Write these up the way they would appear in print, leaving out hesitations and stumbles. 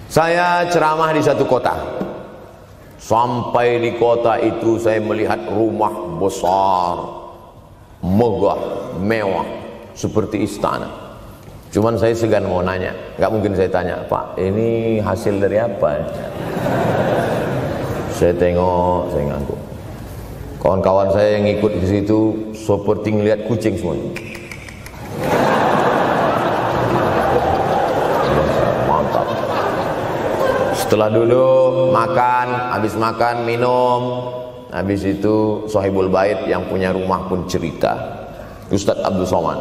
Saya ceramah di satu kota. Sampai di kota itu saya melihat rumah besar, megah, mewah, seperti istana. Cuman saya segan mau nanya, nggak mungkin saya tanya, Pak, ini hasil dari apa? Saya tengok, saya ngangguk. Kawan-kawan saya yang ikut di situ seperti ngelihat kucing semua. Mantap. Setelah duduk, makan, habis makan, minum, habis itu Sohibul Bait yang punya rumah pun cerita, Ustadz Abdul Somad.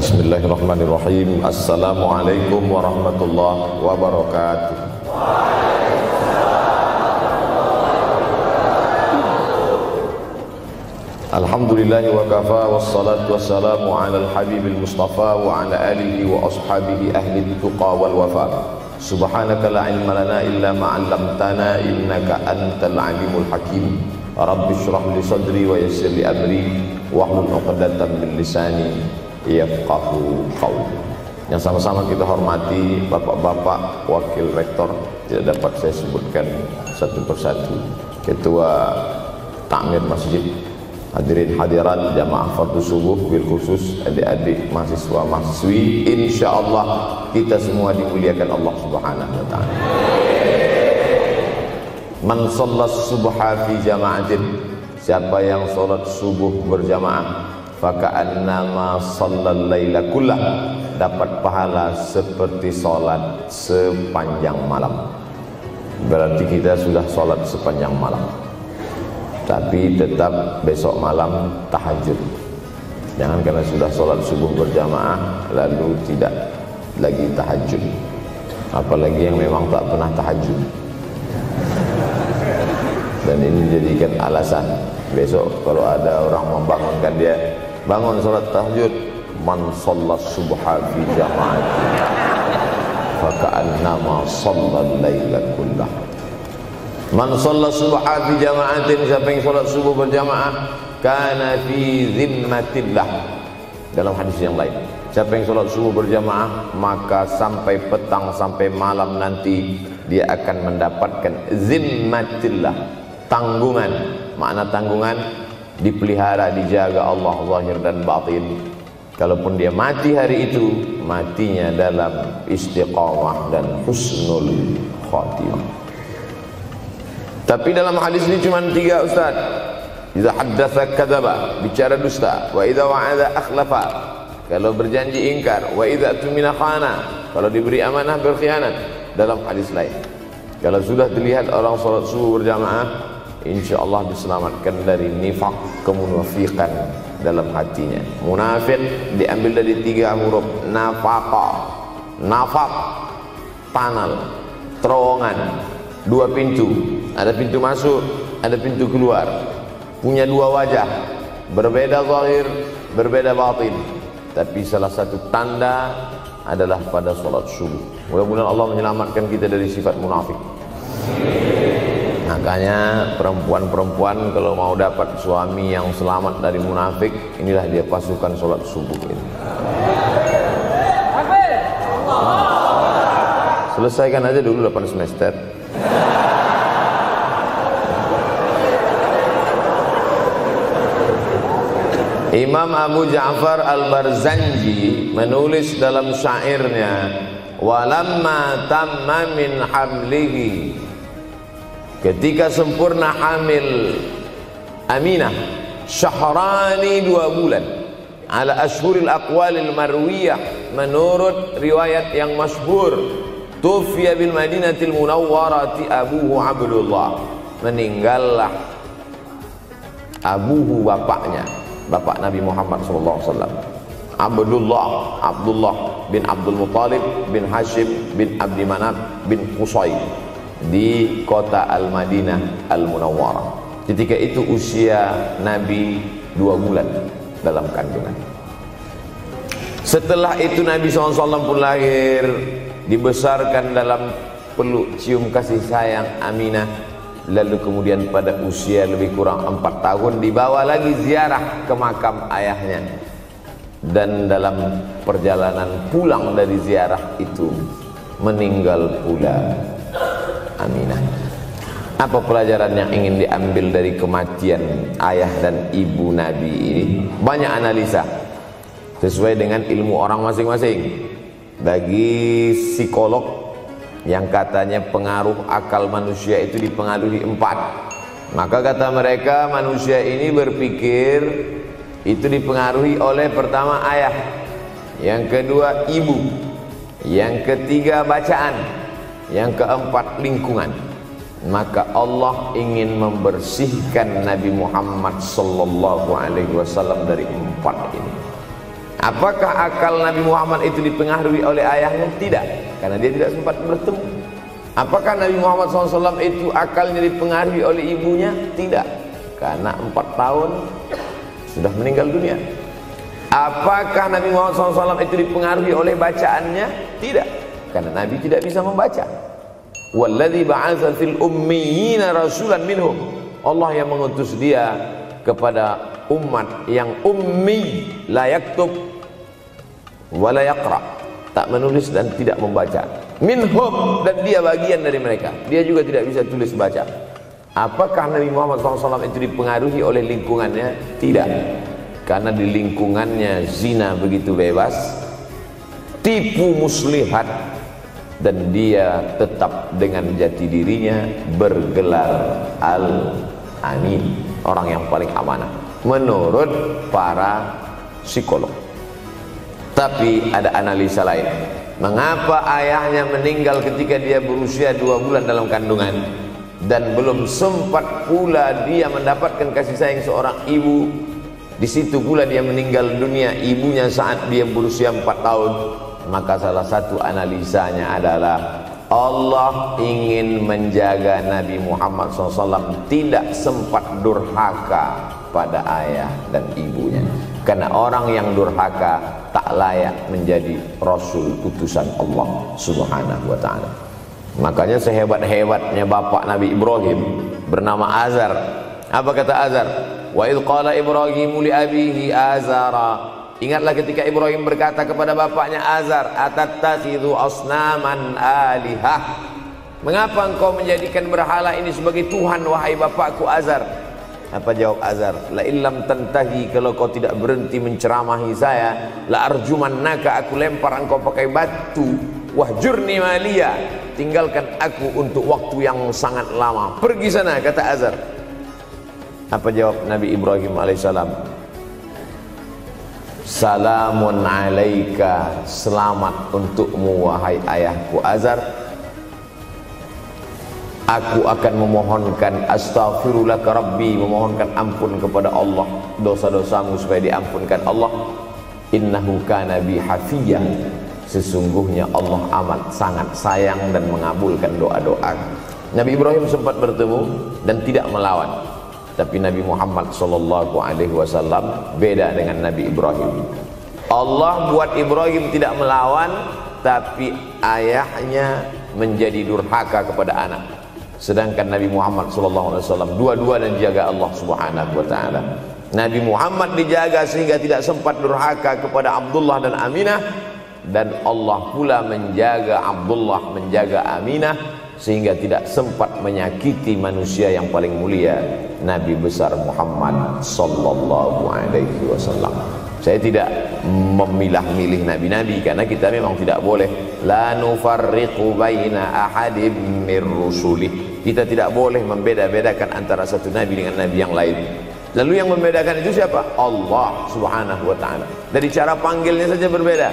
Bismillahirrahmanirrahim. Assalamualaikum warahmatullahi wabarakatuh. Alhamdulillahi wa kafa, wassalatu wassalamu ala al-habibil mustafa wa ala alihi wa ashabihi ahli tuqa wal wafa. Subhanaka la ilma lana illa ma 'allamtana innaka antal alimul hakim. Rabbi shrah li sadri wa yassir li amri wahlul 'uqdatam min lisani yafqahu qawli. Yang sama-sama kita hormati bapak-bapak wakil rektor, tidak dapat saya sebutkan satu persatu, ketua takmir masjid, hadirin hadirat jamaah fardu subuh, bil khusus adik-adik mahasiswa mahasiswi, insyaallah kita semua dimuliakan Allah Subhanahu wa taala. Man shallas subha fi jama'atin, siapa yang salat subuh berjamaah, faka'annama shallal laila kullah, dapat pahala seperti salat sepanjang malam. Berarti kita sudah salat sepanjang malam, tapi tetap besok malam tahajud. Jangan karena sudah sholat subuh berjamaah lalu tidak lagi tahajud, apalagi yang memang tak pernah tahajud, dan ini dijadikan alasan besok kalau ada orang membangunkan dia, bangun sholat tahajud. Man shallas subha fi jama'ati faka'annama shallal laila kullah. Man shalla subha fi jama'atin, siapa yang salat subuh berjamaah, kana fi zimmatillah. Dalam hadis yang lain, siapa yang salat subuh berjamaah, maka sampai petang sampai malam nanti dia akan mendapatkan zimmatillah, tanggungan. Makna tanggungan, dipelihara, dijaga Allah zahir dan batin. Kalaupun dia mati hari itu, matinya dalam istiqamah dan husnul khatimah. Tapi dalam hadis ini cuma 3, Ustaz. Idza haddatsa kadzaba, bicara dusta, wa idza wa'ada akhlafa, kalau berjanji ingkar, wa idza tumina khana, kalau diberi amanah berkhianat. Dalam hadis lain, kalau sudah dilihat orang salat subuh berjamaah, insyaallah diselamatkan dari nifaq, kemunafikan dalam hatinya. Munafik diambil dari 3 huruf, nafaqa, nafaq, panal, terowongan, 2 pintu, ada pintu masuk, ada pintu keluar, punya 2 wajah, berbeda zahir, berbeda batin, tapi salah satu tanda adalah pada sholat subuh. Mudah-mudahan Allah menyelamatkan kita dari sifat munafik. Makanya perempuan-perempuan kalau mau dapat suami yang selamat dari munafik, inilah dia pasukan sholat subuh ini. Selesaikan aja dulu 8 semester. Imam Abu Ja'far Al-Barzanji menulis dalam syairnya, walamma tamma min hamlihi, ketika sempurna hamil Aminah, syahrani 2 bulan, ala ashhuril aqwalil marwiyah, menurut riwayat yang masyhur, tufiya bil madinatil munawwarati abuhu Abdullah, meninggallah abuhu, bapaknya, bapak Nabi Muhammad SAW, Abdullah bin Abdul Muttalib bin Hashim bin Abdi Manaf bin Qusay, di kota Al-Madinah Al-Munawwarah. Ketika itu usia Nabi 2 bulan dalam kandungan. Setelah itu Nabi SAW pun lahir, dibesarkan dalam peluk cium kasih sayang Aminah. Lalu kemudian pada usia lebih kurang 4 tahun dibawa lagi ziarah ke makam ayahnya. dan dalam perjalanan pulang dari ziarah itu meninggal pula Aminah. Apa pelajaran yang ingin diambil dari kematian ayah dan ibu Nabi ini? Banyak analisa sesuai dengan ilmu orang masing-masing. Bagi psikolog yang katanya pengaruh akal manusia itu dipengaruhi 4, maka kata mereka manusia ini berpikir itu dipengaruhi oleh pertama ayah, yang kedua ibu, yang ketiga bacaan, yang keempat lingkungan. Maka Allah ingin membersihkan Nabi Muhammad sallallahu alaihi wasallam dari 4 ini. Apakah akal Nabi Muhammad itu dipengaruhi oleh ayahnya? Tidak, karena dia tidak sempat bertemu. Apakah Nabi Muhammad SAW itu akalnya dipengaruhi oleh ibunya? Tidak, karena 4 tahun sudah meninggal dunia. Apakah Nabi Muhammad SAW itu dipengaruhi oleh bacaannya? Tidak, karena Nabi tidak bisa membaca. Walladzi ba'atsa fil ummiyina rasulan minhum. Allah yang mengutus dia kepada umat yang ummi, la yaktub wa la yaqra, tak menulis dan tidak membaca. Minhum, dan dia bagian dari mereka, dia juga tidak bisa tulis baca. Apakah Nabi Muhammad SAW itu dipengaruhi oleh lingkungannya? Tidak, karena di lingkungannya zina begitu bebas, tipu muslihat, dan dia tetap dengan jati dirinya bergelar Al-Amin, orang yang paling amanah menurut para psikolog. Tapi ada analisa lain. Mengapa ayahnya meninggal ketika dia berusia 2 bulan dalam kandungan, dan belum sempat pula dia mendapatkan kasih sayang seorang ibu? Di situ pula dia meninggal dunia, ibunya saat dia berusia 4 tahun. Maka salah satu analisanya adalah Allah ingin menjaga Nabi Muhammad SAW tidak sempat durhaka pada ayah dan ibunya. Karena orang yang durhaka tak layak menjadi Rasul utusan Allah Subhanahu wa ta'ala. Makanya sehebat-hebatnya bapak Nabi Ibrahim bernama Azar. Apa kata Azar? Wa idh qala Ibrahimu li abihi Azara. Ingatlah ketika Ibrahim berkata kepada bapaknya Azar, atattakhidhu asnaman alihah. Mengapa engkau menjadikan berhala ini sebagai Tuhan, wahai bapakku Azar? Apa jawab Azar? La illam tantahi, kalau kau tidak berhenti menceramahi saya, la arjumannaka, aku lempar engkau pakai batu. Wahjurni maliya, tinggalkan aku untuk waktu yang sangat lama. Pergi sana, kata Azar. Apa jawab Nabi Ibrahim alaihissalam? Salamun alaika, selamat untukmu wahai ayahku Azar. Aku akan memohonkan astaghfirulaka rabbi, memohonkan ampun kepada Allah dosa-dosamu supaya diampunkan Allah. Innahu kana bi hafiyya, sesungguhnya Allah amat sangat sayang dan mengabulkan doa-doa. Nabi Ibrahim sempat bertemu dan tidak melawan. Tapi Nabi Muhammad SAW beda dengan Nabi Ibrahim. Allah buat Ibrahim tidak melawan, tapi ayahnya menjadi durhaka kepada anak. Sedangkan Nabi Muhammad SAW dua-dua dan dijaga Allah Subhanahu wa ta'ala. Nabi Muhammad dijaga sehingga tidak sempat durhaka kepada Abdullah dan Aminah, dan Allah pula menjaga Abdullah, menjaga Aminah, sehingga tidak sempat menyakiti manusia yang paling mulia, Nabi besar Muhammad sallallahu alaihi wasallam. Saya tidak memilah-milih nabi-nabi, karena kita memang tidak boleh la nufarriqu baina ahadin mir rusulih. Kita tidak boleh membeda-bedakan antara satu nabi dengan nabi yang lain. Lalu yang membedakan itu siapa? Allah Subhanahu wa ta'ala. Dari cara panggilnya saja berbeda.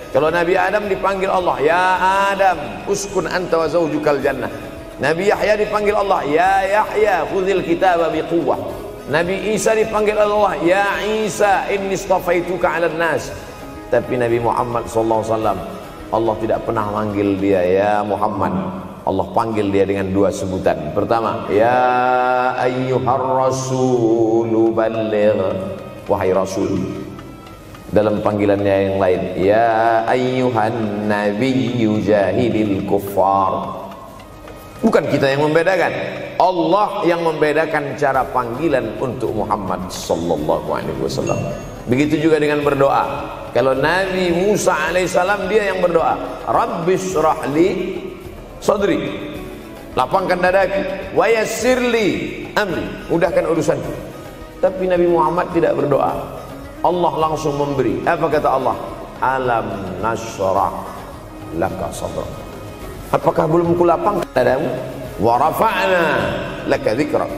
Kalau Nabi Adam dipanggil Allah, ya Adam uskun anta wa zawjukal jannah. Nabi Yahya dipanggil Allah, ya Yahya khudhil kitaba biquwwah. Nabi Isa dipanggil Allah, ya Isa inni istafaituka 'alan nas. Tapi Nabi Muhammad SAW, Allah tidak pernah manggil dia ya Muhammad. Allah panggil dia dengan 2 sebutan. Pertama, ya ayyuhar rasulu balligh, wahai rasul. Dalam panggilannya yang lain, ya ayyuhan nabiyyu jahidil kuffar. Bukan kita yang membedakan, Allah yang membedakan cara panggilan untuk Muhammad sallallahu alaihi wasallam. Begitu juga dengan berdoa. Kalau Nabi Musa alaihissalam dia yang berdoa, Rabbis shrahli sadri, lapangkan dadaku, wa yassirli amri, mudahkan urusanku. Tapi Nabi Muhammad tidak berdoa, Allah langsung memberi. Apa kata Allah? Alam nashrah laka sadrak. Apakah belum kulapangkan dadamu? Wa rafa'na laka dzikrak,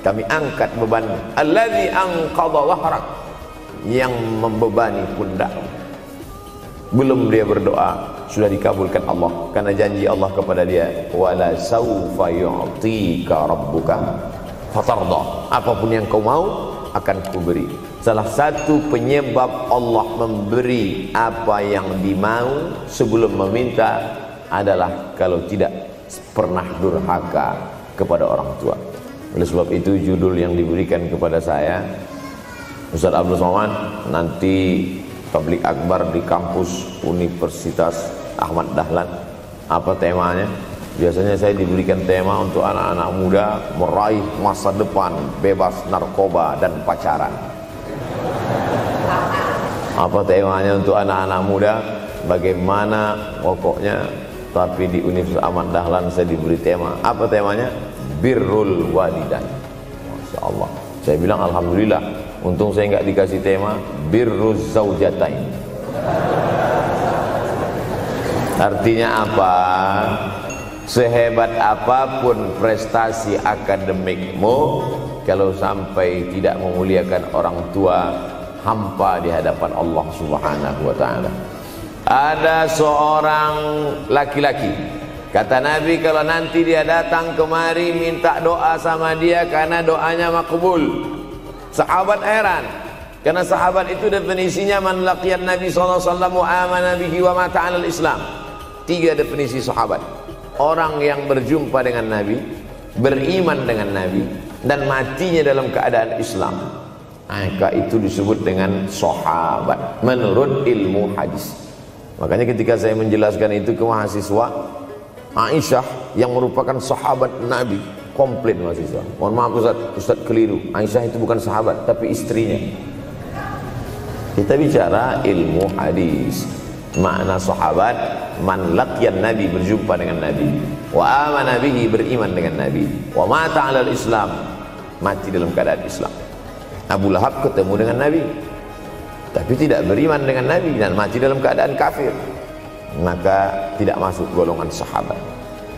kami angkat bebanmu. Alladzi anqadha dhahrak, yang membebani pundak. Belum dia berdoa sudah dikabulkan Allah, karena janji Allah kepada dia, wala saufa yu'tika rabbuka fatarda, apapun yang kau mau akan kuberi. Salah satu penyebab Allah memberi apa yang dimau sebelum meminta adalah kalau tidak pernah durhaka kepada orang tua. Oleh sebab itu judul yang diberikan kepada saya, Ustaz Abdul Somad, nanti tablik akbar di kampus Universitas Ahmad Dahlan. Apa temanya? Biasanya saya diberikan tema untuk anak-anak muda meraih masa depan bebas narkoba dan pacaran. Apa temanya untuk anak-anak muda? Bagaimana pokoknya. Tapi di Universitas Ahmad Dahlan saya diberi tema. Apa temanya? Birrul walidain. Masya Allah. Saya bilang alhamdulillah, untung saya nggak dikasih tema birruz zaujatain. Artinya apa? Sehebat apapun prestasi akademikmu, kalau sampai tidak memuliakan orang tua, hampa di hadapan Allah Subhanahu wa taala. Ada seorang laki-laki, kata Nabi, kalau nanti dia datang kemari minta doa sama dia karena doanya makbul. Sahabat heran, karena sahabat itu definisinya man laqiyan Nabi sallallahu alaihi wasallam wa amana bihi wa mata 'alal Islam. 3 definisi sahabat. Orang yang berjumpa dengan Nabi, beriman dengan Nabi, dan matinya dalam keadaan Islam. Maka itu disebut dengan sahabat menurut ilmu hadis. Makanya ketika saya menjelaskan itu ke mahasiswa, Aisyah yang merupakan sahabat Nabi, komplain mahasiswa, mohon maaf Ustaz keliru, Aisyah itu bukan sahabat tapi istrinya. Kita bicara ilmu hadis. Makna sahabat, man laqiyan Nabi, berjumpa dengan Nabi, wa amana bihi, beriman dengan Nabi, wa mata 'alal Islam, mati dalam keadaan Islam. Abu Lahab ketemu dengan Nabi tapi tidak beriman dengan Nabi dan mati dalam keadaan kafir, maka tidak masuk golongan sahabat.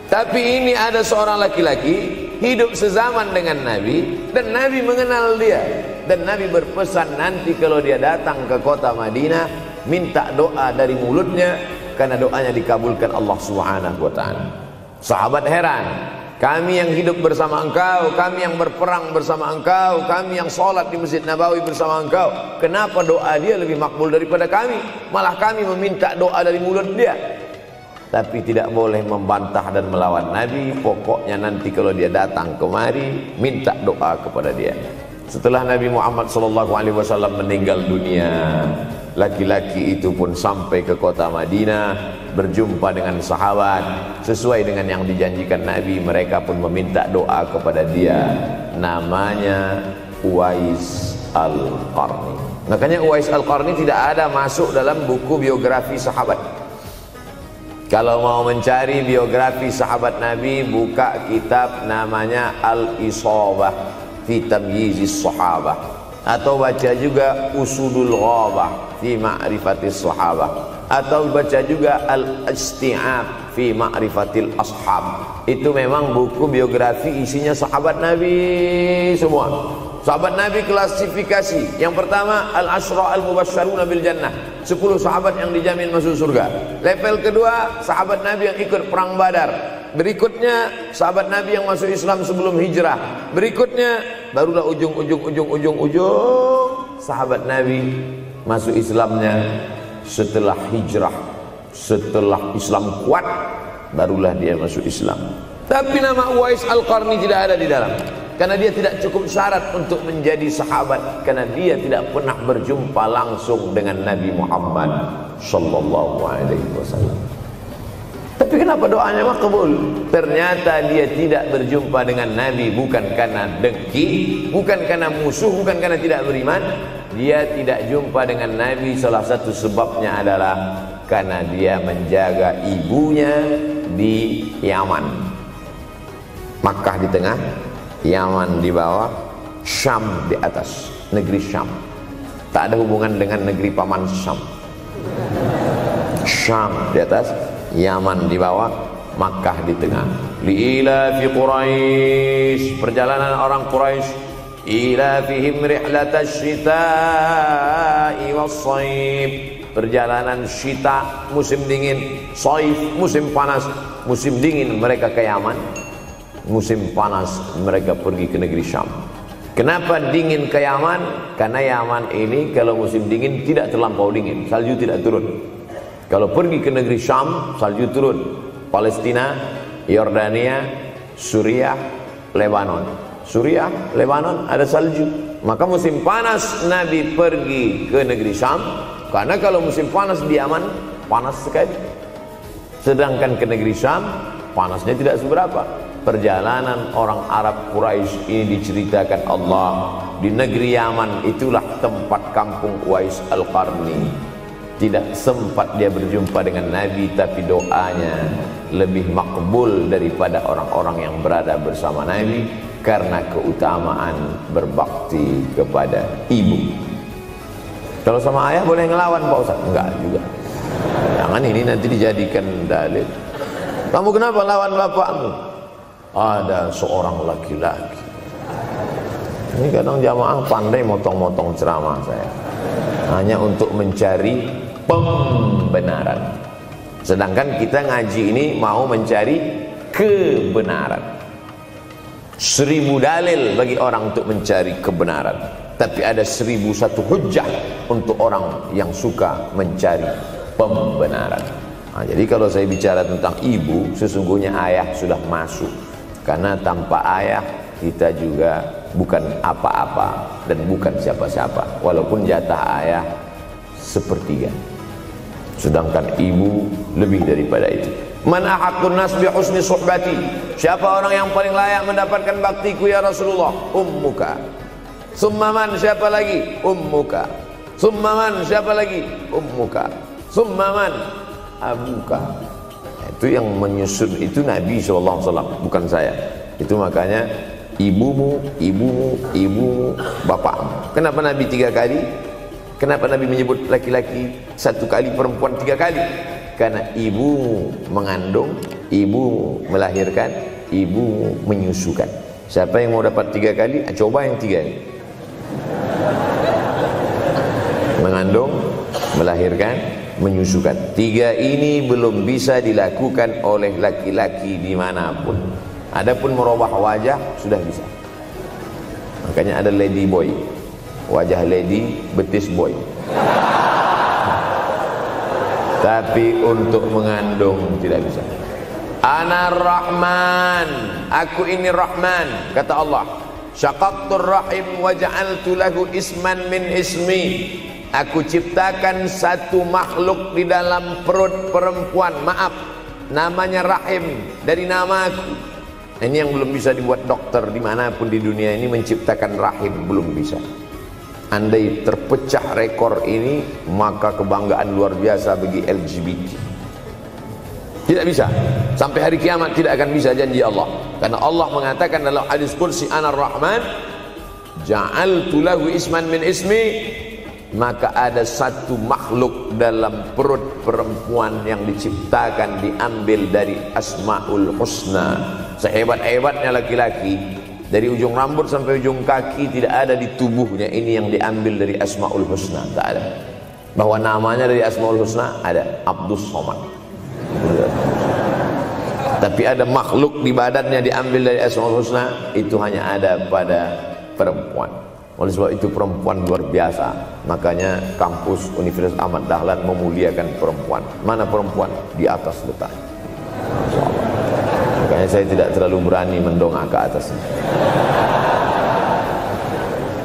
Tapi ini ada seorang laki-laki hidup sezaman dengan Nabi dan Nabi mengenal dia, dan Nabi berpesan nanti kalau dia datang ke kota Madinah minta doa dari mulutnya, karena doanya dikabulkan Allah Subhanahu wa taala. Sahabat heran, kami yang hidup bersama engkau, kami yang berperang bersama engkau, kami yang sholat di Masjid Nabawi bersama engkau, kenapa doa dia lebih makbul daripada kami? Malah kami meminta doa dari mulut dia. Tapi tidak boleh membantah dan melawan Nabi. Pokoknya nanti kalau dia datang kemari minta doa kepada dia. Setelah Nabi Muhammad SAW meninggal dunia, laki-laki itu pun sampai ke kota Madinah, berjumpa dengan sahabat. Sesuai dengan yang dijanjikan Nabi, mereka pun meminta doa kepada dia. Namanya Uwais Al-Qarni. Makanya Uwais Al-Qarni tidak ada masuk dalam buku biografi sahabat. Kalau mau mencari biografi sahabat Nabi, buka kitab namanya Al-Isabah fi Tamyizis Sahabah, atau baca juga Usudul Ghabah fi Ma'rifatis Sahabah, atau baca juga Al-Isti'ab fi Ma'rifatil Ashab. Itu memang buku biografi isinya sahabat Nabi semua. Sahabat Nabi klasifikasi. Yang pertama, Al-Ashra Al-Mubashsharuna bil Jannah, 10 sahabat yang dijamin masuk surga. Level kedua, sahabat Nabi yang ikut perang Badar. Berikutnya, sahabat Nabi yang masuk Islam sebelum hijrah. Berikutnya, barulah ujung sahabat Nabi masuk Islamnya setelah hijrah, setelah Islam kuat, barulah dia masuk Islam. Tapi nama Uwais Al-Qarni tidak ada di dalam, karena dia tidak cukup syarat untuk menjadi sahabat, karena dia tidak pernah berjumpa langsung dengan Nabi Muhammad sallallahu alaihi wasallam. Tapi kenapa doanya makbul? Ternyata dia tidak berjumpa dengan Nabi bukan karena dengki, bukan karena musuh, bukan karena tidak beriman. dia tidak jumpa dengan Nabi, salah satu sebabnya adalah karena dia menjaga ibunya di Yaman. Makkah di tengah, Yaman di bawah, Syam di atas, negeri Syam. Tak ada hubungan dengan negeri paman Syam. Syam di atas, Yaman di bawah, Makkah di tengah. Liila fi Quraisy, perjalanan orang Quraisy. Ila fihim rihlatash syita'i was-shaib, perjalanan syita musim dingin, shaif musim panas. Musim dingin mereka ke Yaman, musim panas mereka pergi ke negeri Syam. Kenapa dingin ke Yaman? Karena Yaman ini kalau musim dingin tidak terlampau dingin, salju tidak turun. Kalau pergi ke negeri Syam, salju turun. Palestina, Yordania, Suriah, Lebanon. Suriah, Lebanon ada salju. Maka musim panas Nabi pergi ke negeri Syam, karena kalau musim panas di Yaman panas sekali. Sedangkan ke negeri Syam panasnya tidak seberapa. Perjalanan orang Arab Quraisy ini diceritakan Allah, di negeri Yaman itulah tempat kampung Uwais Al-Qarni. Tidak sempat dia berjumpa dengan Nabi, tapi doanya lebih makbul daripada orang-orang yang berada bersama Nabi, karena keutamaan berbakti kepada ibu. Kalau sama ayah boleh ngelawan Pak Ustaz? Enggak juga. Jangan ini nanti dijadikan dalil. Kamu kenapa lawan bapakmu? Ada seorang laki-laki. Ini kadang jamaah pandai motong-motong ceramah saya, hanya untuk mencari pembenaran. Sedangkan kita ngaji ini mau mencari kebenaran. 1000 dalil bagi orang untuk mencari kebenaran, tapi ada 1001 hujjah untuk orang yang suka mencari pembenaran. Nah, jadi kalau saya bicara tentang ibu, sesungguhnya ayah sudah masuk. Karena tanpa ayah kita juga bukan apa-apa dan bukan siapa-siapa, walaupun jatah ayah sepertiga, sedangkan ibu lebih daripada itu. Man ahaqqun nas bi husni suhbati, siapa orang yang paling layak mendapatkan baktiku ya Rasulullah? Ummuka. Summa man, siapa lagi? Ummuka. Summa man, siapa lagi? Ummuka. Summa man, abuka. Itu yang menyusun itu Nabi SAW, bukan saya. Itu makanya ibumu, ibumu, ibumu, bapakmu. Kenapa Nabi 3 kali? Kenapa Nabi menyebut laki-laki 1 kali, perempuan 3 kali? Karena ibumu mengandung, ibumu melahirkan, ibumu menyusukan. Siapa yang mau dapat 3 kali? Coba yang 3 ini. Mengandung, melahirkan, menyusukan. 3 ini belum bisa dilakukan oleh laki-laki dimanapun. Adapun merubah wajah sudah bisa. Makanya ada lady boy, wajah lady, betis boy. Tapi untuk mengandung tidak bisa. Ana Rahman, aku ini Rahman, kata Allah. Syaqaqtur rahim wa ja'altu lahu isman min ismi. Aku ciptakan satu makhluk di dalam perut perempuan, maaf, namanya rahim, dari namaku. Ini yang belum bisa dibuat dokter dimanapun di dunia ini, menciptakan rahim, belum bisa. Andai terpecah rekor ini, maka kebanggaan luar biasa bagi LGBT. Tidak bisa, sampai hari kiamat tidak akan bisa, janji Allah. Karena Allah mengatakan dalam hadis qudsi, Ana Rahman ja'altu lahu isman min ismi. Maka ada satu makhluk dalam perut perempuan yang diciptakan, diambil dari Asmaul Husna. Sehebat-hebatnya laki-laki, dari ujung rambut sampai ujung kaki tidak ada di tubuhnya ini yang diambil dari Asmaul Husna, tak ada. Bahwa namanya dari Asmaul Husna ada, Abdus Somad. Tapi ada makhluk di badannya diambil dari Asmaul Husna, itu hanya ada pada perempuan. Oleh sebab itu perempuan luar biasa. Makanya kampus Universitas Ahmad Dahlan memuliakan perempuan. Mana perempuan? Di atas letak. Makanya saya tidak terlalu berani mendongak ke atasnya.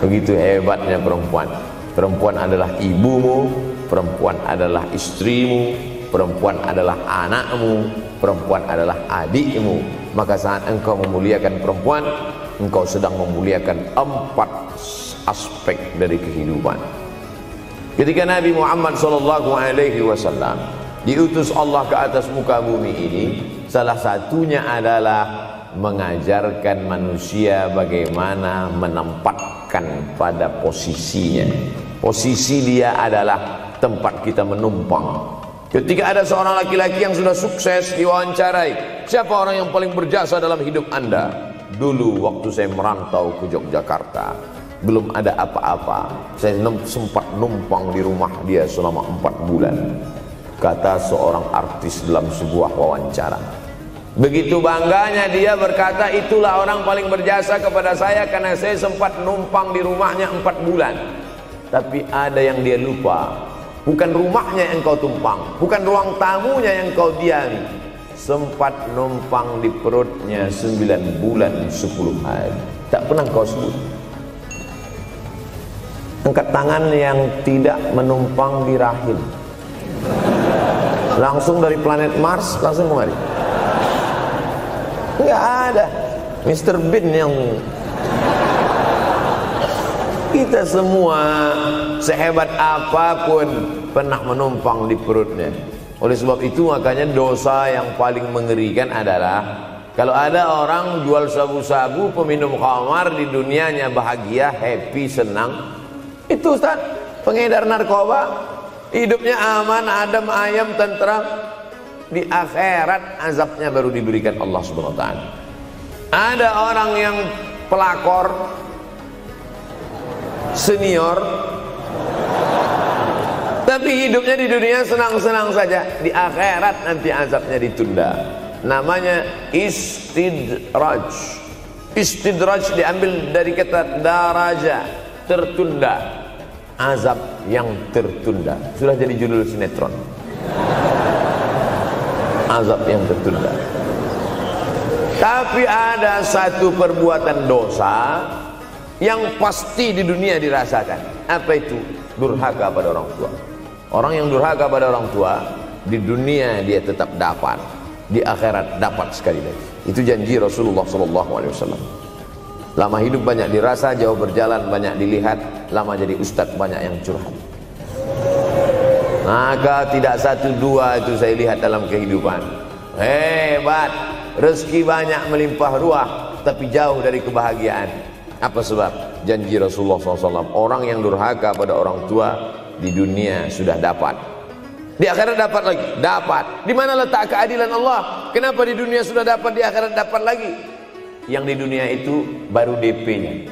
Begitu hebatnya perempuan. Perempuan adalah ibumu, perempuan adalah istrimu, perempuan adalah anakmu, perempuan adalah adikmu. Maka saat engkau memuliakan perempuan, engkau sedang memuliakan 4 aspek dari kehidupan. Ketika Nabi Muhammad SAW diutus Allah ke atas muka bumi ini, salah satunya adalah mengajarkan manusia bagaimana menempatkan pada posisinya. Posisi dia adalah tempat kita menumpang. Ketika ada seorang laki-laki yang sudah sukses diwawancarai, siapa orang yang paling berjasa dalam hidup Anda? Dulu waktu saya merantau ke Yogyakarta, belum ada apa-apa, saya sempat numpang di rumah dia selama 4 bulan, kata seorang artis dalam sebuah wawancara. Begitu bangganya dia berkata, itulah orang paling berjasa kepada saya karena saya sempat numpang di rumahnya 4 bulan. Tapi ada yang dia lupa, bukan rumahnya yang kau tumpang, bukan ruang tamunya yang kau diami, sempat numpang di perutnya 9 bulan 10 hari. Tak pernah kau sebut. Angkat tangan yang tidak menumpang di rahim, langsung dari planet Mars langsung kemari. Enggak ada. Mr. Bean yang kita semua sehebat apapun pernah menumpang di perutnya. Oleh sebab itu makanya dosa yang paling mengerikan adalah kalau ada orang jual sabu-sabu, peminum khamar, di dunianya bahagia, happy, senang. Itu Ustaz, pengedar narkoba, hidupnya aman, adem, ayam, tentram. Di akhirat azabnya baru diberikan Allah Subhanahu wa taala. Ada orang yang pelakor senior tapi hidupnya di dunia senang-senang saja, di akhirat nanti azabnya ditunda. Namanya istidraj. Istidraj diambil dari kata daraja, tertunda. Azab yang tertunda. Sudah jadi judul sinetron. Azab yang tertunda. Tapi ada satu perbuatan dosa yang pasti di dunia dirasakan. Apa itu? Durhaka pada orang tua. Orang yang durhaka pada orang tua, di dunia dia tetap dapat, di akhirat dapat sekali lagi. Itu janji Rasulullah SAW. Lama hidup banyak dirasa, jauh berjalan banyak dilihat, lama jadi ustadz banyak yang curhat. Maka tidak satu dua itu saya lihat dalam kehidupan. Hebat, rezeki banyak melimpah ruah, tapi jauh dari kebahagiaan. Apa sebab? Janji Rasulullah SAW. Orang yang durhaka pada orang tua di dunia sudah dapat, di akhirat dapat lagi. Dapat. Di mana letak keadilan Allah? Kenapa di dunia sudah dapat, di akhirat dapat lagi? Yang di dunia itu baru DP-nya,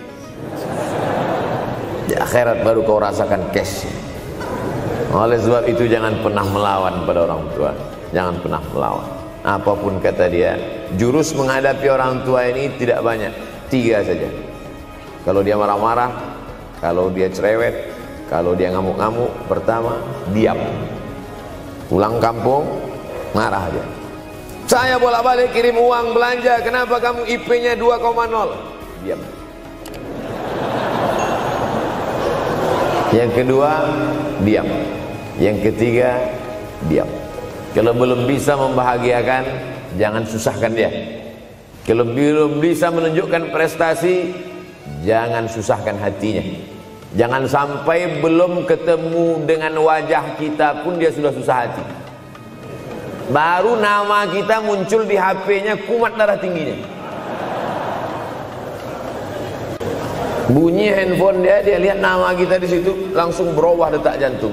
di akhirat baru kau rasakan cash. Oleh sebab itu jangan pernah melawan pada orang tua. Jangan pernah melawan. Apapun kata dia, jurus menghadapi orang tua ini tidak banyak, 3 saja. Kalau dia marah-marah, kalau dia cerewet, kalau dia ngamuk-ngamuk, pertama diam. Pulang kampung marah aja. Saya bolak-balik kirim uang belanja, kenapa kamu IP-nya 2,0? Diam. Yang kedua, diam. Yang ketiga, diam. Kalau belum bisa membahagiakan, jangan susahkan dia. Kalau belum bisa menunjukkan prestasi, jangan susahkan hatinya. Jangan sampai belum ketemu dengan wajah kita pun dia sudah susah hati. Baru nama kita muncul di HP-nya, kumat darah tingginya. Bunyi handphone dia lihat nama kita di situ, langsung berubah detak jantung.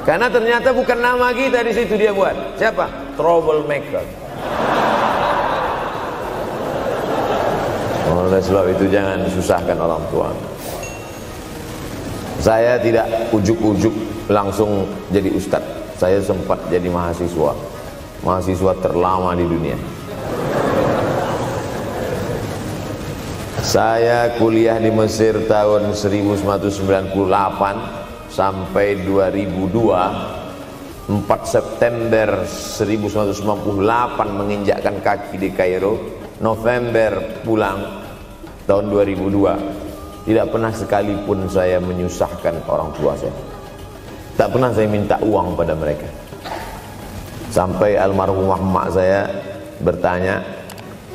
Karena ternyata bukan nama kita di situ dia buat. Siapa? Troublemaker. Oleh sebab itu jangan susahkan orang tua. Saya tidak ujuk-ujuk langsung jadi ustadz. Saya sempat jadi mahasiswa terlama di dunia. Saya kuliah di Mesir tahun 1998 sampai 2002. 4 September 1998 menginjakkan kaki di Kairo. November pulang tahun 2002. Tidak pernah sekalipun saya menyusahkan orang tua saya. Tak pernah saya minta uang pada mereka. Sampai almarhumah emak saya bertanya,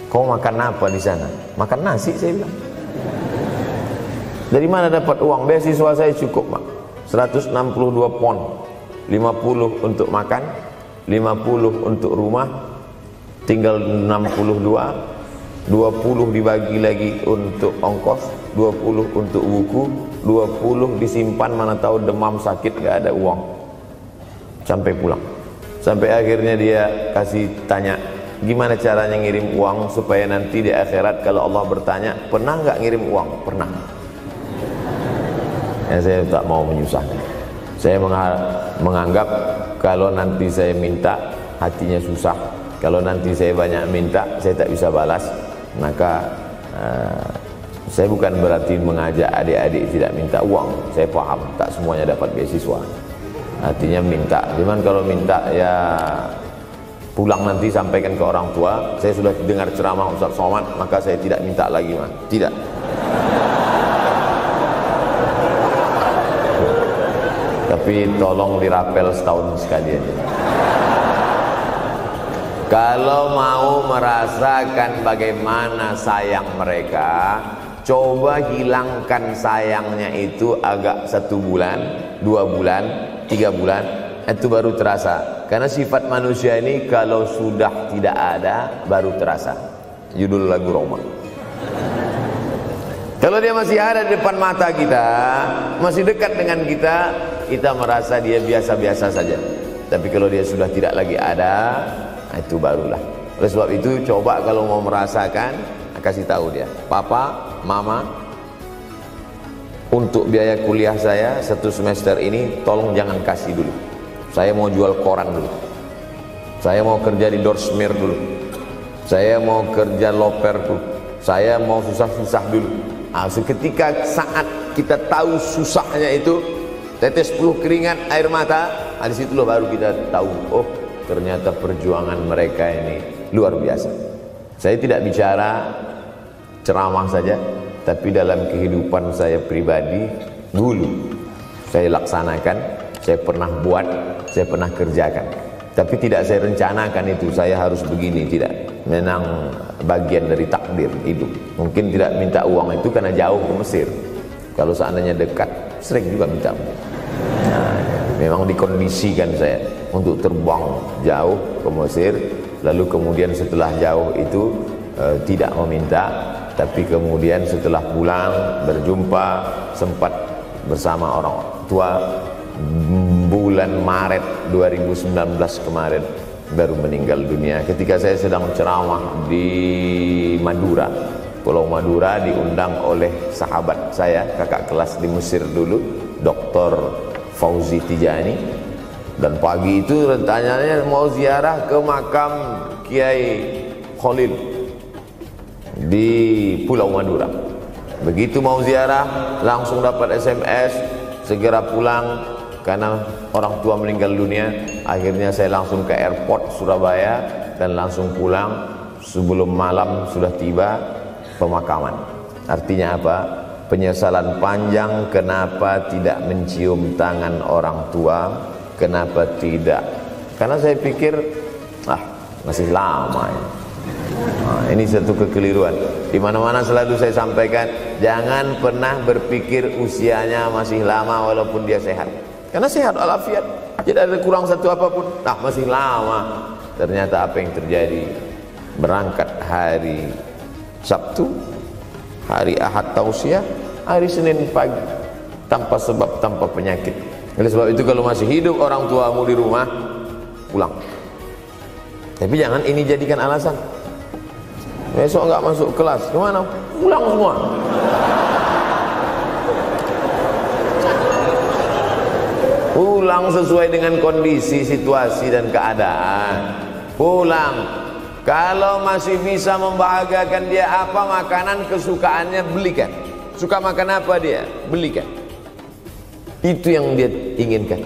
kau makan apa di sana? Makan nasi, saya bilang. Dari mana dapat uang? Beasiswa saya cukup, Mak. 162 pon, 50 untuk makan, 50 untuk rumah, tinggal 62, 20 dibagi lagi untuk ongkos, 20 untuk buku, 20 disimpan, mana tahu demam sakit gak ada uang sampai pulang. Sampai akhirnya dia kasih tanya, gimana caranya ngirim uang supaya nanti di akhirat kalau Allah bertanya, pernah nggak ngirim uang? Pernah. Ya, saya tak mau menyusahkan. Saya menganggap kalau nanti saya minta, hatinya susah. Kalau nanti saya banyak minta, saya tak bisa balas. Maka saya bukan berarti mengajak adik-adik tidak minta uang. Saya paham, tak semuanya dapat beasiswa. Artinya minta. Cuman kalau minta ya pulang nanti sampaikan ke orang tua, saya sudah dengar ceramah Ustaz Somad, maka saya tidak minta lagi, man. Tidak. Tapi tolong dirapel setahun sekali aja. Kalau mau merasakan bagaimana sayang mereka, coba hilangkan sayangnya itu agak 1 bulan, 2 bulan, 3 bulan, itu baru terasa. Karena sifat manusia ini kalau sudah tidak ada baru terasa. Judul lagu Roma. Kalau dia masih ada di depan mata kita, masih dekat dengan kita, kita merasa dia biasa-biasa saja. Tapi kalau dia sudah tidak lagi ada, itu barulah. Oleh sebab itu coba kalau mau merasakan, kasih tahu dia, papa, mama, untuk biaya kuliah saya 1 semester ini tolong jangan kasih dulu. Saya mau jual koran dulu. Saya mau kerja di Dorsmir dulu. Saya mau kerja loper dulu. Saya mau susah-susah dulu. Seketika saat kita tahu susahnya itu, tetes peluh keringat, air mata, di situlah baru kita tahu, oh ternyata perjuangan mereka ini luar biasa. Saya tidak bicara ceramah saja, tapi dalam kehidupan saya pribadi dulu saya laksanakan, saya pernah buat, saya pernah kerjakan. Tapi tidak saya rencanakan itu, saya harus begini, tidak. Memang bagian dari takdir hidup. Mungkin tidak minta uang itu karena jauh ke Mesir. Kalau seandainya dekat, sering juga minta. Nah, memang dikondisikan saya untuk terbang jauh ke Mesir, lalu kemudian setelah jauh itu tidak meminta, tapi kemudian setelah pulang berjumpa sempat bersama orang tua. Bulan Maret 2019 kemarin baru meninggal dunia ketika saya sedang ceramah di Madura, Pulau Madura, diundang oleh sahabat saya, kakak kelas di Mesir dulu, Dr. Fauzi Tijani. Dan pagi itu rencananya mau ziarah ke makam Kiai Khalil di Pulau Madura. Begitu mau ziarah langsung dapat SMS, segera pulang karena orang tua meninggal dunia. Akhirnya saya langsung ke airport Surabaya dan langsung pulang. Sebelum malam sudah tiba pemakaman. Artinya apa? Penyesalan panjang, kenapa tidak mencium tangan orang tua, kenapa tidak. Karena saya pikir masih lama ya. Nah, ini satu kekeliruan. Di mana-mana selalu saya sampaikan, jangan pernah berpikir usianya masih lama walaupun dia sehat. Karena sehat walafiat, tidak ada kurang satu apapun. Masih lama. Ternyata apa yang terjadi? Berangkat hari Sabtu, hari Ahad tausiah, hari Senin pagi, tanpa sebab, tanpa penyakit. Oleh sebab itu kalau masih hidup orang tuamu di rumah, pulang. Tapi jangan ini jadikan alasan. Besok nggak masuk kelas, kemana? Pulang semua. Pulang sesuai dengan kondisi, situasi dan keadaan. Pulang. Kalau masih bisa membahagiakan dia apa makanan kesukaannya, belikan. Suka makan apa dia, belikan. Itu yang dia inginkan.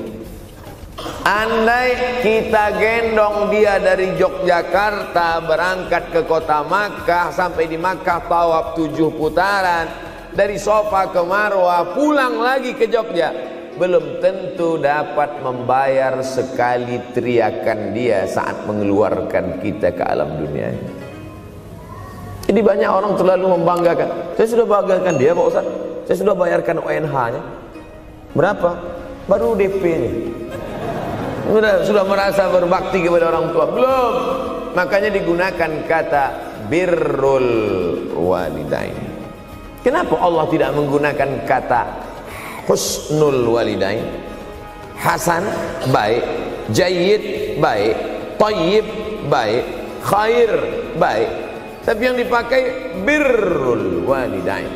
Andai kita gendong dia dari Yogyakarta berangkat ke kota Makkah, sampai di Makkah tawaf 7 putaran, dari Safa ke Marwah, pulang lagi ke Jogja, belum tentu dapat membayar sekali teriakan dia saat mengeluarkan kita ke alam dunia. Jadi banyak orang terlalu membanggakan. Saya sudah banggakan dia Pak Ustaz, saya sudah bayarkan ONH-nya. Berapa? baru DP-nya. Sudah merasa berbakti kepada orang tua? Belum. Makanya digunakan kata birrul walidain. Kenapa Allah tidak menggunakan kata husnul walidain? Hasan baik, jayyid baik, thayyib baik, khair baik. Tapi yang dipakai birrul walidain.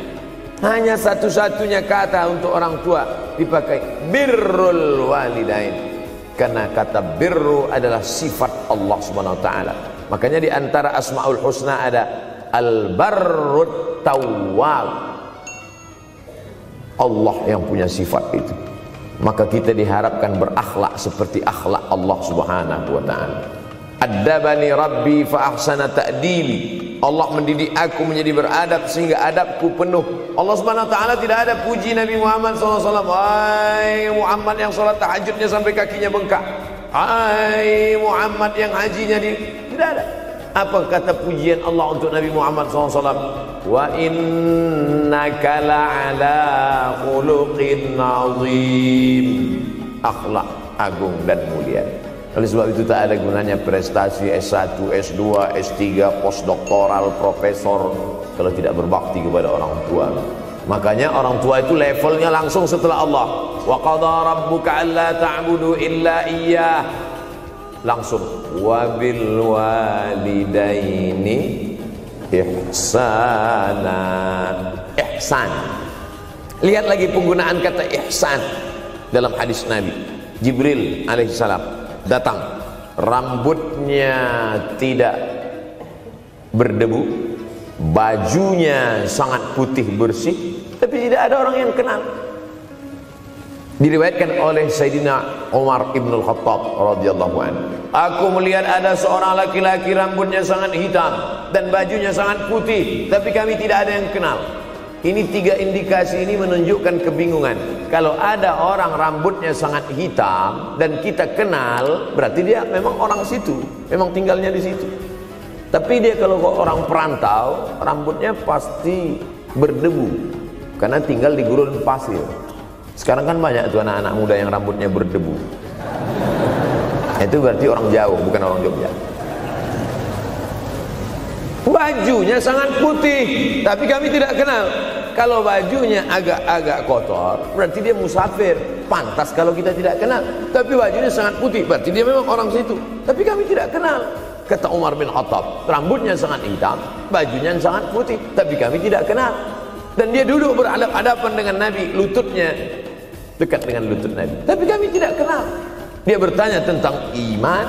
Hanya satu-satunya kata untuk orang tua dipakai birrul walidain. Karena kata birru adalah sifat Allah Subhanahu wa taala. Makanya di antara Asmaul Husna ada Al-Barrut Tawwab. Allah yang punya sifat itu. Maka kita diharapkan berakhlak seperti akhlak Allah Subhanahu wa taala. Addabani Rabbi fa ahsana ta'dili. Allah mendidik aku menjadi beradab sehingga adabku penuh. Allah Subhanahu wa taala tidak ada puji Nabi Muhammad SAW. Hai Muhammad yang salat tahajudnya sampai kakinya bengkak. Hai Muhammad yang hajinya tidak ada. Apa kata pujian Allah untuk Nabi Muhammad SAW? Wa innaka la'ala khuluqin azim. Akhlak agung dan mulia. Oleh sebab itu tak ada gunanya prestasi S1, S2, S3, postdoktoral, profesor kalau tidak berbakti kepada orang tua. Makanya orang tua itu levelnya langsung setelah Allah. Wa qadha rabbuka alla ta'budu illa iyyah. Langsung wa bil walidaini ihsana. Ihsan. Lihat lagi penggunaan kata ihsan dalam hadis Nabi. Jibril alaihissalam datang, rambutnya tidak berdebu, bajunya sangat putih bersih, tapi tidak ada orang yang kenal. Diriwayatkan oleh Sayyidina Umar ibn al-Khattab radhiyallahu anhu, aku melihat ada seorang laki-laki rambutnya sangat hitam dan bajunya sangat putih, tapi kami tidak ada yang kenal. Ini tiga indikasi ini menunjukkan kebingungan. Kalau ada orang rambutnya sangat hitam dan kita kenal, berarti dia memang orang situ, memang tinggalnya di situ. Tapi dia kalau orang perantau, rambutnya pasti berdebu karena tinggal di gurun pasir. Sekarang kan banyak tuh anak-anak muda yang rambutnya berdebu. Itu berarti orang jauh, bukan orang Jogja. Bajunya sangat putih, tapi kami tidak kenal. Kalau bajunya agak-agak kotor, berarti dia musafir. Pantas kalau kita tidak kenal. Tapi bajunya sangat putih, berarti dia memang orang situ. Tapi kami tidak kenal. Kata Umar bin Khattab, rambutnya sangat hitam, bajunya sangat putih, tapi kami tidak kenal. Dan dia duduk berhadapan dengan Nabi, lututnya dekat dengan lutut Nabi, tapi kami tidak kenal. Dia bertanya tentang iman,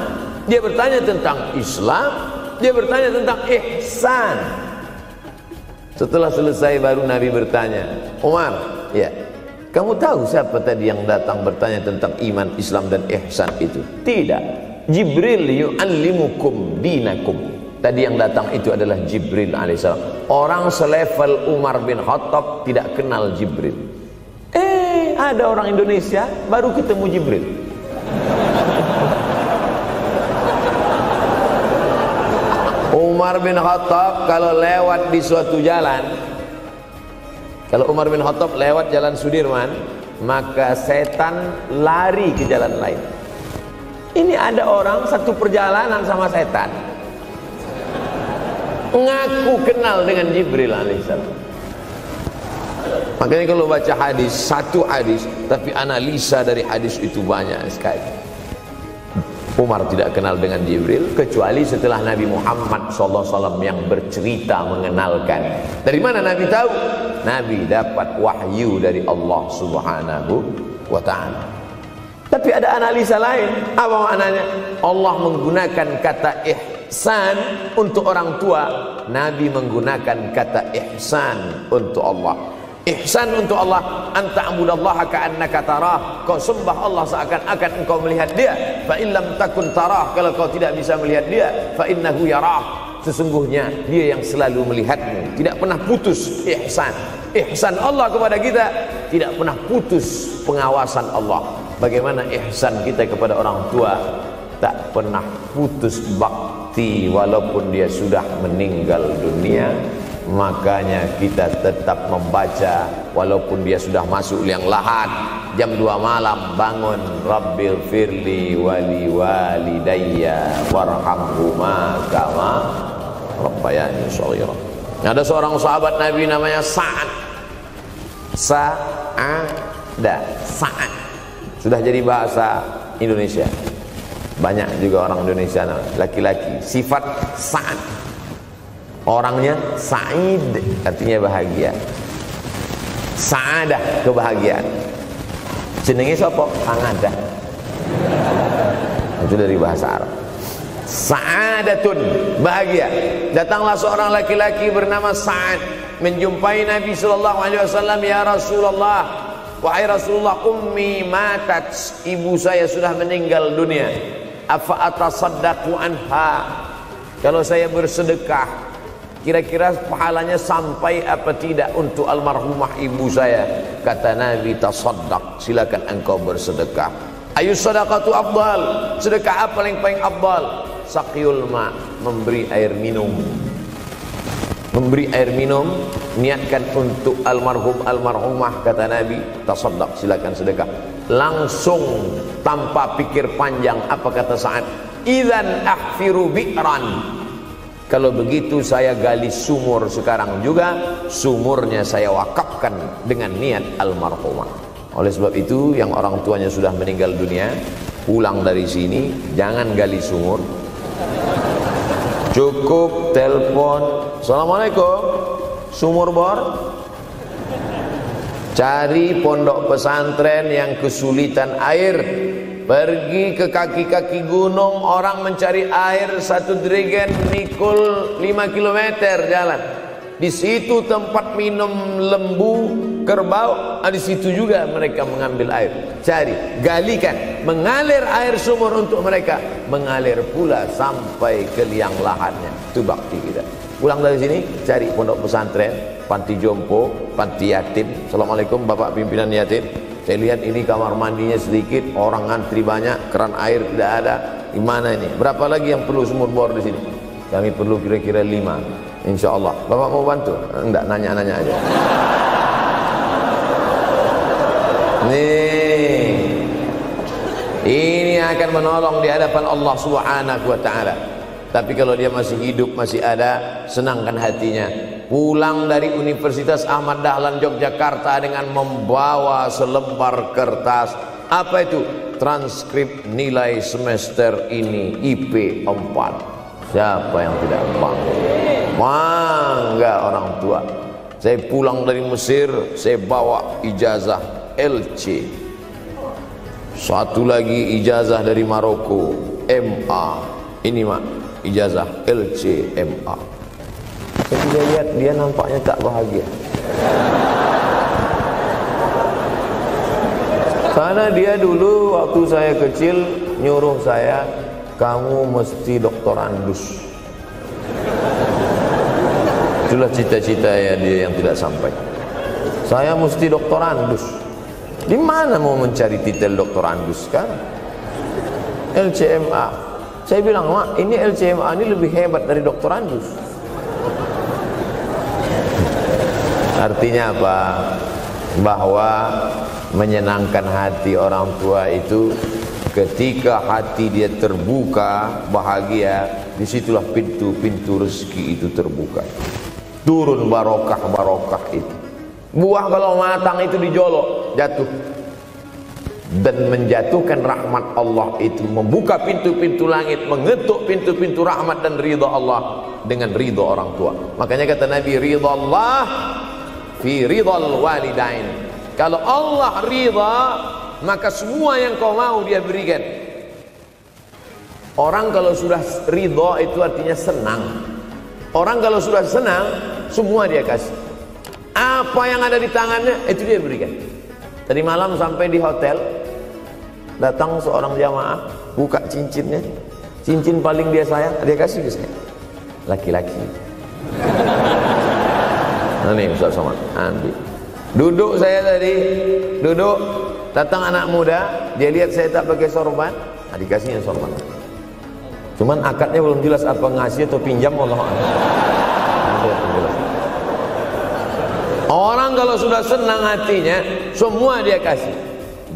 dia bertanya tentang Islam, dia bertanya tentang ihsan. Setelah selesai baru Nabi bertanya, Umar, ya, kamu tahu siapa tadi yang datang bertanya tentang iman, Islam dan ihsan itu? Tidak, Jibril yu'allimukum dinakum. Tadi yang datang itu adalah Jibril alaihissalam. Orang selevel Umar bin Khattab tidak kenal Jibril. Ada orang Indonesia baru ketemu Jibril. Umar bin Khattab kalau lewat di suatu jalan, kalau Umar bin Khattab lewat jalan Sudirman, maka setan lari ke jalan lain. Ini ada orang satu perjalanan sama setan, ngaku kenal dengan Jibril alaihissalam. Makanya kalau baca hadis, satu hadis, tapi analisa dari hadis itu banyak sekali. Umar tidak kenal dengan Jibril kecuali setelah Nabi Muhammad SAW yang bercerita mengenalkan. Dari mana Nabi tahu? Nabi dapat wahyu dari Allah Subhanahu wa ta'ala. Tapi ada analisa lain. Apa maknanya? Allah menggunakan kata ihsan untuk orang tua, Nabi menggunakan kata ihsan untuk Allah. Ihsan untuk Allah, anta'budallaha ka'annaka tarah. Kau sembah Allah seakan-akan engkau melihat dia. Fa in lam takun tarah, kalau kau tidak bisa melihat dia, fa innahu yarah. Sesungguhnya dia yang selalu melihatmu, tidak pernah putus. Ihsan, ihsan Allah kepada kita, tidak pernah putus pengawasan Allah. Bagaimana ihsan kita kepada orang tua? Tak pernah putus bakti walaupun dia sudah meninggal dunia. Makanya kita tetap membaca walaupun dia sudah masuk liang lahat, jam 2 malam bangun, Rabbil firli wali walidayya warhamhuma kama rabbayani shaghira. Ada seorang sahabat Nabi namanya Sa'ad. Sa'ad sudah jadi bahasa Indonesia. Banyak juga orang Indonesia laki-laki sifat Sa'ad. Orangnya Sa'id, artinya bahagia. Sa'adah, kebahagiaan. Jenenge sapa? Sa'adah. Itu dari bahasa Arab. Sa'adatun, bahagia. Datanglah seorang laki-laki bernama Sa'ad menjumpai Nabi sallallahu alaihi wasallam, "Ya Rasulullah, wahai Rasulullah, ummi matat, ibu saya sudah meninggal dunia. Afa atasaddaqu anha? Kalau saya bersedekah, kira-kira pahalanya sampai apa tidak untuk almarhumah ibu saya?" Kata Nabi, "Tasaddaq, silakan engkau bersedekah." Ayu sadaqatu afdal, sedekah apa yang paling afdal? Saqiyul ma, memberi air minum. Memberi air minum, niatkan untuk almarhum almarhumah, kata Nabi, tasaddaq, silakan sedekah. Langsung tanpa pikir panjang, apa kata Sa'ad? Idzan ahfiru bi'ran. Kalau begitu saya gali sumur sekarang juga, sumurnya saya wakafkan dengan niat almarhumah. Oleh sebab itu, yang orang tuanya sudah meninggal dunia, pulang dari sini jangan gali sumur, cukup telepon, "Assalamualaikum, sumur bor." Cari pondok pesantren yang kesulitan air, pergi ke kaki-kaki gunung, orang mencari air, satu jerigen mikul 5 kilometer jalan. Di situ tempat minum lembu, kerbau, di situ juga mereka mengambil air. Cari, galikan, mengalir air sumur untuk mereka, mengalir pula sampai ke liang lahannya. Itu bakti kita. Pulang dari sini, cari pondok pesantren, panti jompo, panti yatim. Assalamualaikum Bapak pimpinan yatim, saya lihat ini kamar mandinya sedikit, orang ngantri banyak, keran air tidak ada. Gimana ini? Berapa lagi yang perlu sumur bor di sini? Kami perlu kira-kira 5. Insya Allah. Bapak mau bantu? Enggak, nanya-nanya aja. Nih, ini akan menolong di hadapan Allah Subhanahu wa ta'ala. Tapi kalau dia masih hidup, masih ada, senangkan hatinya. Pulang dari Universitas Ahmad Dahlan Yogyakarta dengan membawa selembar kertas. Apa itu? Transkrip nilai semester ini IP 4. Siapa yang tidak bangga? Bangga orang tua. Saya pulang dari Mesir, saya bawa ijazah LC. Satu lagi ijazah dari Maroko, MA. Ini mak, ijazah LC MA. Saya tidak lihat dia nampaknya tak bahagia. Karena dia dulu waktu saya kecil nyuruh saya, kamu mesti doktorandus. Itulah cita-cita ya dia yang tidak sampai. Saya mesti doktorandus. Di mana mau mencari titel doktorandus kan? LCMA. Saya bilang, "Mak, ini LCMA ini lebih hebat dari doktorandus." Artinya apa? Bahwa menyenangkan hati orang tua itu ketika hati dia terbuka, bahagia, disitulah pintu-pintu rezeki itu terbuka. Turun barokah-barokah itu. Buah kalau matang itu dijolok, jatuh. Dan menjatuhkan rahmat Allah itu, membuka pintu-pintu langit, mengetuk pintu-pintu rahmat dan ridha Allah dengan ridha orang tua. Makanya kata Nabi, ridha Allah fi ridhal walidain. Kalau Allah ridha, maka semua yang kau mau dia berikan. Orang kalau sudah ridha itu artinya senang. Orang kalau sudah senang, semua dia kasih. Apa yang ada di tangannya, itu dia berikan. Tadi malam sampai di hotel, datang seorang jamaah, buka cincinnya. Cincin paling dia sayang, dia kasih ke saya. Laki-laki. Nah nih Ustaz Somad, ambil. Duduk saya tadi, duduk. Datang anak muda, dia lihat saya tak pakai sorban, dikasihnya sorban. Cuman akadnya belum jelas apa ngasih atau pinjam, Allah. Orang kalau sudah senang hatinya, semua dia kasih.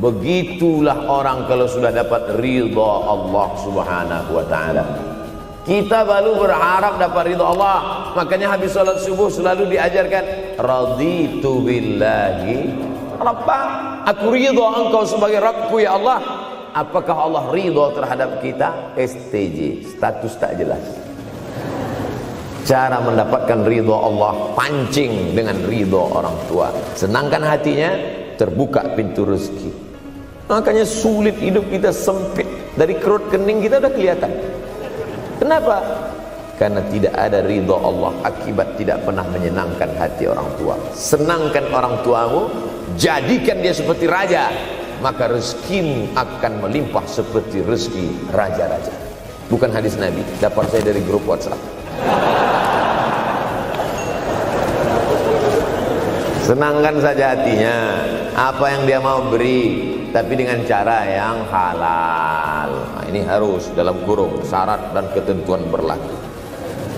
Begitulah orang kalau sudah dapat ridha Allah Subhanahu wa taala. Kita baru berharap dapat ridha Allah. Makanya habis salat subuh selalu diajarkan raditu billahi rabba. Aku ridha engkau sebagai Rabbku ya Allah. Apakah Allah ridha terhadap kita? STJ, status tak jelas. Cara mendapatkan ridha Allah, pancing dengan ridha orang tua. Senangkan hatinya, terbuka pintu rezeki. Makanya sulit hidup kita, sempit. Dari kerut kening kita udah kelihatan. Kenapa? Karena tidak ada ridha Allah, akibat tidak pernah menyenangkan hati orang tua. Senangkan orang tuamu, jadikan dia seperti raja, maka rezekimu akan melimpah seperti rezeki raja-raja. Bukan hadis Nabi, dapat saya dari grup WhatsApp. Senangkan saja hatinya, apa yang dia mau beri, tapi dengan cara yang halal. Nah, ini harus dalam kurung syarat dan ketentuan berlaku.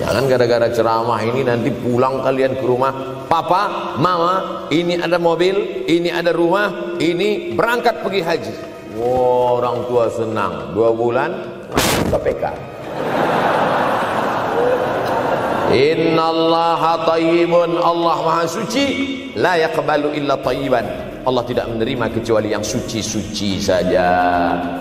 Jangan gara-gara ceramah ini nanti pulang kalian ke rumah, papa, mama, ini ada mobil, ini ada rumah, ini berangkat pergi haji. Wow, orang tua senang, 2 bulan KPK. Innallaha thayyibun, Allah maha suci, la yaqbalu illa thayyiban. Allah tidak menerima kecuali yang suci-suci saja.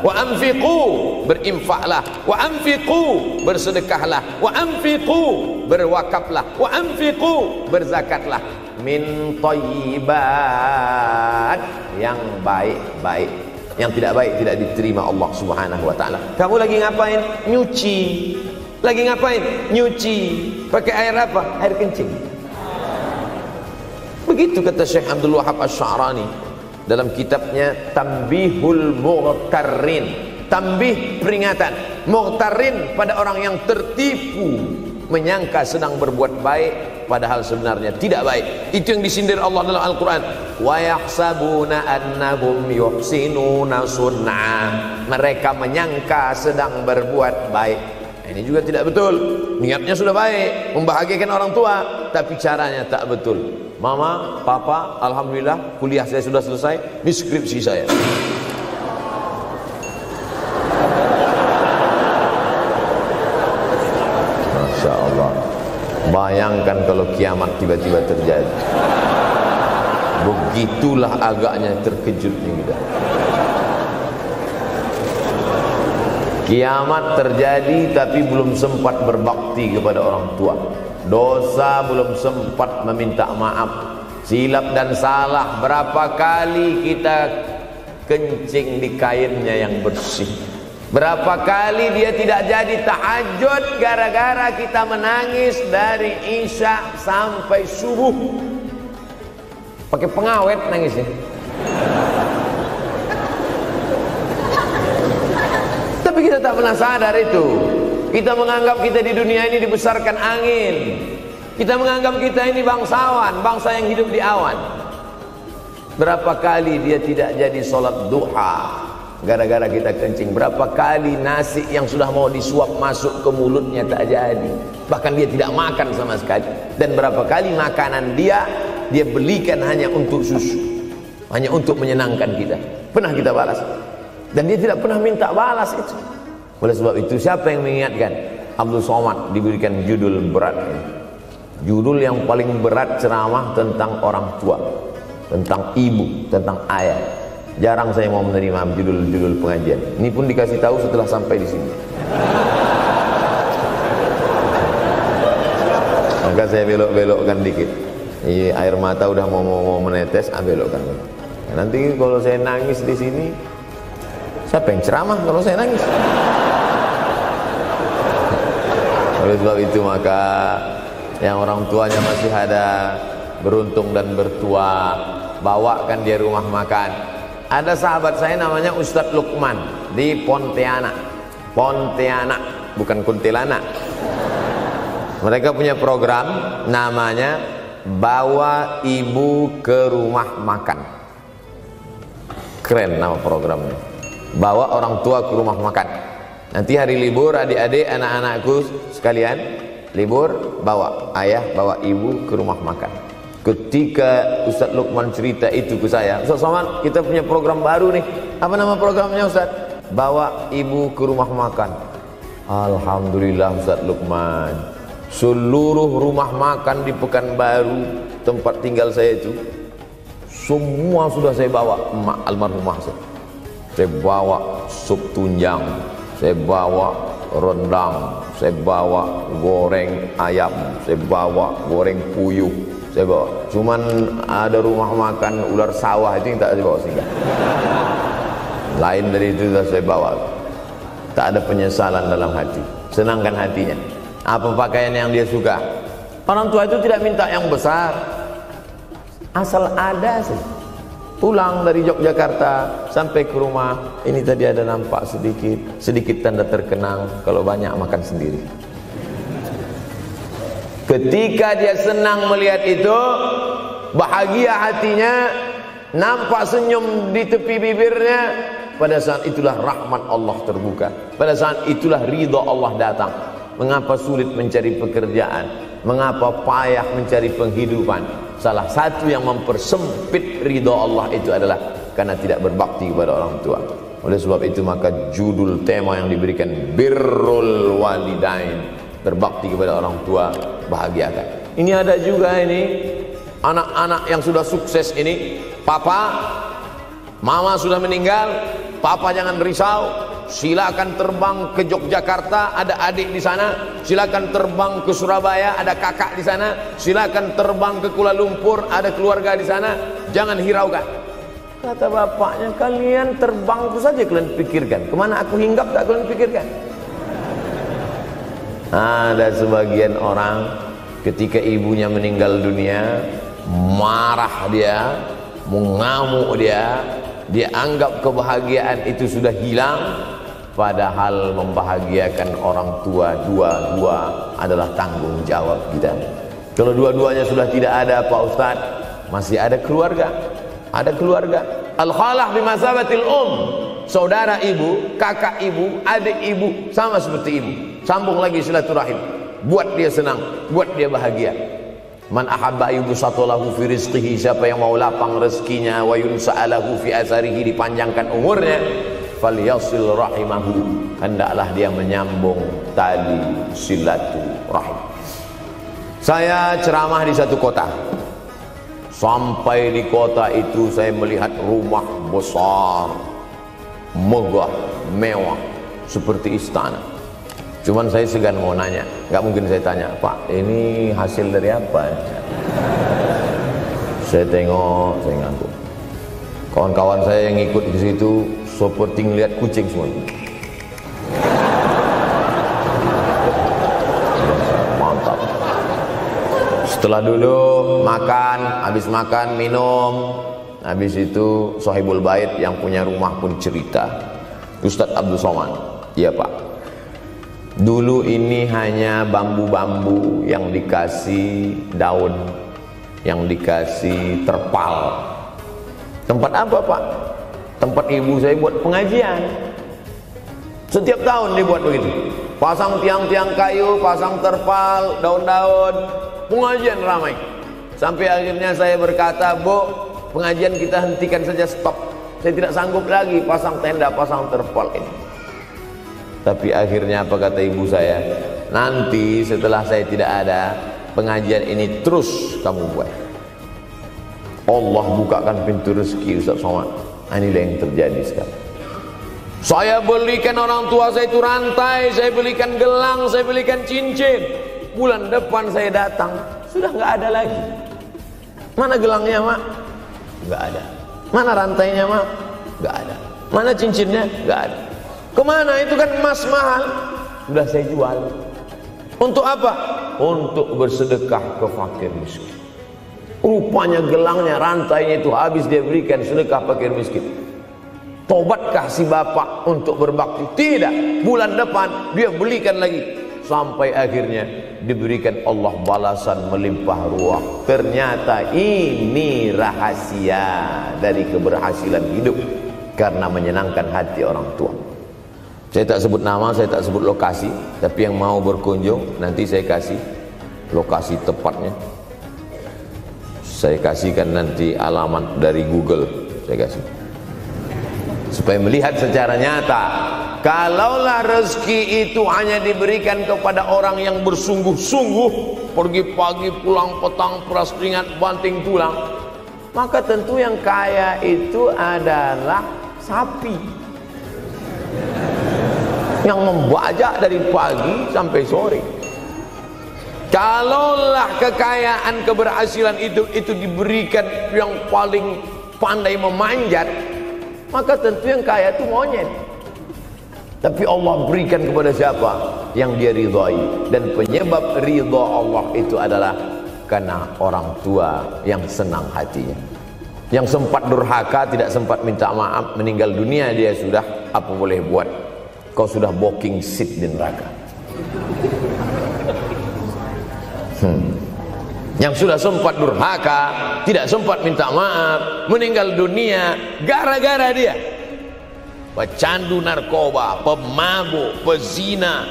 Wa anfiqu, berinfaklah. Wa anfiqu, bersedekahlah. Wa anfiqu, berwakaflah. Wa anfiqu, berzakatlah. Min thayyibat, yang baik-baik. Yang tidak baik tidak diterima Allah Subhanahu wa taala. Kamu lagi ngapain? Nyuci. Lagi ngapain? Nyuci. Pakai air apa? Air kencing. Begitu kata Syekh Abdul Wahab Asy-Sya'rani dalam kitabnya Tanbihul Mughtarrin. Tanbih, peringatan. Mughtarrin, pada orang yang tertipu, menyangka sedang berbuat baik padahal sebenarnya tidak baik. Itu yang disindir Allah dalam Al-Quran. Wa yahsabuna annahum yuhsinuna sun'a. Mereka menyangka sedang berbuat baik. Ini juga tidak betul. Niatnya sudah baik, membahagiakan orang tua, tapi caranya tak betul. Mama, papa, alhamdulillah kuliah saya sudah selesai, ini skripsi saya. Masya Allah. Bayangkan kalau kiamat tiba-tiba terjadi. Begitulah agaknya terkejutnya kita. Kiamat terjadi tapi belum sempat berbakti kepada orang tua. Dosa belum sempat meminta maaf. Silap dan salah, berapa kali kita kencing di kainnya yang bersih. Berapa kali dia tidak jadi tahajud gara-gara kita menangis dari Isya sampai subuh. Pakai pengawet nangisnya. Tapi kita tak pernah sadar itu. Kita menganggap kita di dunia ini dibesarkan angin. Kita menganggap kita ini bangsawan, bangsa yang hidup di awan. Berapa kali dia tidak jadi sholat duha gara-gara kita kencing. Berapa kali nasi yang sudah mau disuap masuk ke mulutnya tak jadi. Bahkan dia tidak makan sama sekali. Dan berapa kali makanan dia belikan hanya untuk susu, hanya untuk menyenangkan kita. Pernah kita balas. Dan dia tidak pernah minta balas itu. Oleh sebab itu, siapa yang mengingatkan? Abdul Somad diberikan judul berat ini. Judul yang paling berat ceramah tentang orang tua, tentang ibu, tentang ayah. Jarang saya mau menerima judul-judul pengajian. Ini pun dikasih tahu setelah sampai di sini. Maka saya belok-belokkan dikit. Ini air mata udah mau menetes, belokkan. Nanti kalau saya nangis di sini, siapa yang ceramah kalau saya nangis? Oleh sebab itu maka yang orang tuanya masih ada, beruntung dan bertua, bawakan dia rumah makan. Ada sahabat saya namanya Ustadz Lukman di Pontianak. Pontianak, bukan kuntilanak. Mereka punya program namanya Bawa Ibu ke Rumah Makan. Keren nama programnya. Bawa orang tua ke rumah makan. Nanti hari libur adik-adik, anak-anakku sekalian libur, bawa ayah, bawa ibu ke rumah makan. Ketika Ustaz Luqman cerita itu ke saya, Ustaz Somad, kita punya program baru nih. Apa nama programnya Ustaz? Bawa ibu ke rumah makan. Alhamdulillah Ustaz Luqman, seluruh rumah makan di Pekanbaru tempat tinggal saya itu, semua sudah saya bawa emak almarhumah saya. Saya bawa sup tunjang, saya bawa rendang, saya bawa goreng ayam, saya bawa goreng puyuh, saya bawa. Cuman ada rumah makan ular sawah itu yang tak saya bawa singgah. Lain dari itu sudah saya bawa. Tak ada penyesalan dalam hati. Senangkan hatinya. Apa pakaian yang dia suka. Orang tua itu tidak minta yang besar, asal ada sih. Pulang dari Yogyakarta sampai ke rumah, ini tadi ada nampak sedikit tanda terkenang. Kalau banyak makan sendiri. Ketika dia senang melihat itu, bahagia hatinya, nampak senyum di tepi bibirnya, pada saat itulah rahmat Allah terbuka. Pada saat itulah ridha Allah datang. Mengapa sulit mencari pekerjaan? Mengapa payah mencari penghidupan? Salah satu yang mempersempit ridha Allah itu adalah karena tidak berbakti kepada orang tua. Oleh sebab itu maka judul tema yang diberikan birrul walidain, berbakti kepada orang tua, bahagiakan. Ini ada juga ini anak-anak yang sudah sukses ini, papa, mama sudah meninggal, papa jangan risau, silakan terbang ke Yogyakarta, ada adik di sana, silakan terbang ke Surabaya, ada kakak di sana, silakan terbang ke Kuala Lumpur, ada keluarga di sana, jangan hiraukan. Kata bapaknya, kalian terbang itu saja kalian pikirkan, kemana aku hinggap tak kalian pikirkan. Ada sebagian orang ketika ibunya meninggal dunia, marah dia, mengamuk dia anggap kebahagiaan itu sudah hilang, padahal membahagiakan orang tua dua-dua adalah tanggung jawab kita. Kalau dua-duanya sudah tidak ada Pak Ustaz, masih ada keluarga. Ada keluarga. Al-khalah bimasabatil saudara ibu, kakak ibu, adik ibu, sama seperti ibu. Sambung lagi silaturahim, buat dia senang, buat dia bahagia. Man ahabba yubsatalahu fi rizqihi, siapa yang mau lapang rezekinya, wa yunsa'alahu fi asarihi, dipanjangkan umurnya, falyasil rahimahu, hendaklah dia menyambung tali silaturahim. Saya ceramah di satu kota. Sampai di kota itu saya melihat rumah besar, megah, mewah, seperti istana. Cuman saya segan mau nanya, nggak mungkin saya tanya, Pak, ini hasil dari apa? Saya tengok, saya ngantuk. Kawan-kawan saya yang ikut di situ seperti ngeliat kucing semua. Mantap. Setelah dulu makan, habis makan minum, habis itu Sohibul Bait yang punya rumah pun cerita, Ustadz Abdul Somad, iya Pak. Dulu ini hanya bambu-bambu yang dikasih daun, yang dikasih terpal. Tempat apa Pak? Tempat ibu saya buat pengajian. Setiap tahun dibuat begitu. Pasang tiang-tiang kayu, pasang terpal, daun-daun, pengajian ramai. Sampai akhirnya saya berkata, Bu, pengajian kita hentikan saja, stop. Saya tidak sanggup lagi pasang tenda, pasang terpal ini. Tapi akhirnya apa kata ibu saya? Nanti setelah saya tidak ada, pengajian ini terus kamu buat. Allah bukakan pintu rezeki Ustaz Somad. Inilah yang terjadi sekarang. Saya belikan orang tua saya itu rantai, saya belikan gelang, saya belikan cincin. Bulan depan saya datang, sudah nggak ada lagi. Mana gelangnya Mak? Nggak ada. Mana rantainya Mak? Nggak ada. Mana cincinnya? Nggak ada. Kemana? Itu kan emas mahal. Sudah saya jual. Untuk apa? Untuk bersedekah ke fakir miskin. Rupanya gelangnya, rantainya itu habis dia berikan sedekah fakir miskin. Tobatkah si bapak untuk berbakti? Tidak. Bulan depan dia belikan lagi. Sampai akhirnya diberikan Allah balasan melimpah ruah. Ternyata ini rahasia dari keberhasilan hidup, karena menyenangkan hati orang tua. Saya tak sebut nama, saya tak sebut lokasi, tapi yang mau berkunjung nanti saya kasih lokasi tepatnya. Saya kasihkan nanti alamat dari Google, saya kasih, supaya melihat secara nyata. Kalaulah rezeki itu hanya diberikan kepada orang yang bersungguh-sungguh, pergi pagi pulang petang, peras keringat banting tulang, maka tentu yang kaya itu adalah sapi yang membajak dari pagi sampai sore. Kalaulah kekayaan, keberhasilan itu diberikan yang paling pandai memanjat, maka tentu yang kaya itu monyet. Tapi Allah berikan kepada siapa? Yang dia ridhai. Dan penyebab ridha Allah itu adalah karena orang tua yang senang hatinya. Yang sempat durhaka, tidak sempat minta maaf, meninggal dunia dia sudah, apa boleh buat? Kau sudah booking seat di neraka. Yang sudah sempat durhaka, tidak sempat minta maaf, meninggal dunia gara-gara dia pecandu narkoba, pemabuk, pezina,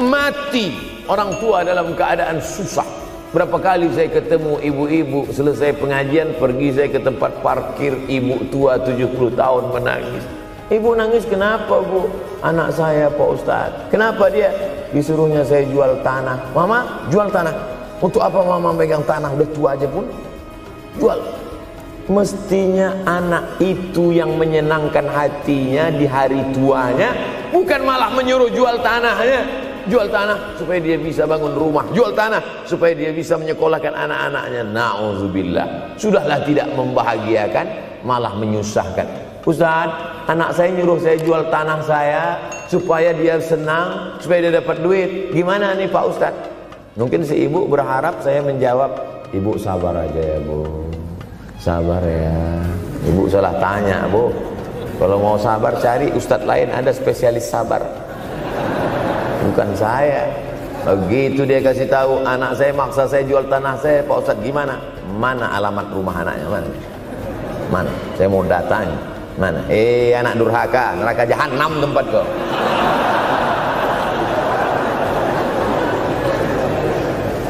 mati. Orang tua dalam keadaan susah. Berapa kali saya ketemu ibu-ibu selesai pengajian, pergi saya ke tempat parkir, ibu tua 70 tahun menangis. Ibu nangis kenapa bu? Anak saya Pak Ustadz. Kenapa dia? Disuruhnya saya jual tanah. Mama jual tanah. Untuk apa mama megang tanah? Udah tua aja pun jual. Mestinya anak itu yang menyenangkan hatinya di hari tuanya, bukan malah menyuruh jual tanahnya. Jual tanah supaya dia bisa bangun rumah, jual tanah supaya dia bisa menyekolahkan anak-anaknya. Na'udzubillah. Sudahlah tidak membahagiakan, malah menyusahkan. Ustaz, anak saya nyuruh saya jual tanah saya supaya dia senang, supaya dia dapat duit. Gimana nih Pak Ustaz? Mungkin si ibu berharap saya menjawab, ibu sabar aja ya bu, sabar ya. Ibu salah tanya bu. Kalau mau sabar cari ustadz lain, ada spesialis sabar, bukan saya. Begitu dia kasih tahu, anak saya maksa saya jual tanah saya, Pak Ustadz gimana? Mana alamat rumah anaknya? Mana? Saya mau datang. Mana? Anak durhaka, neraka jahanam tempat kau.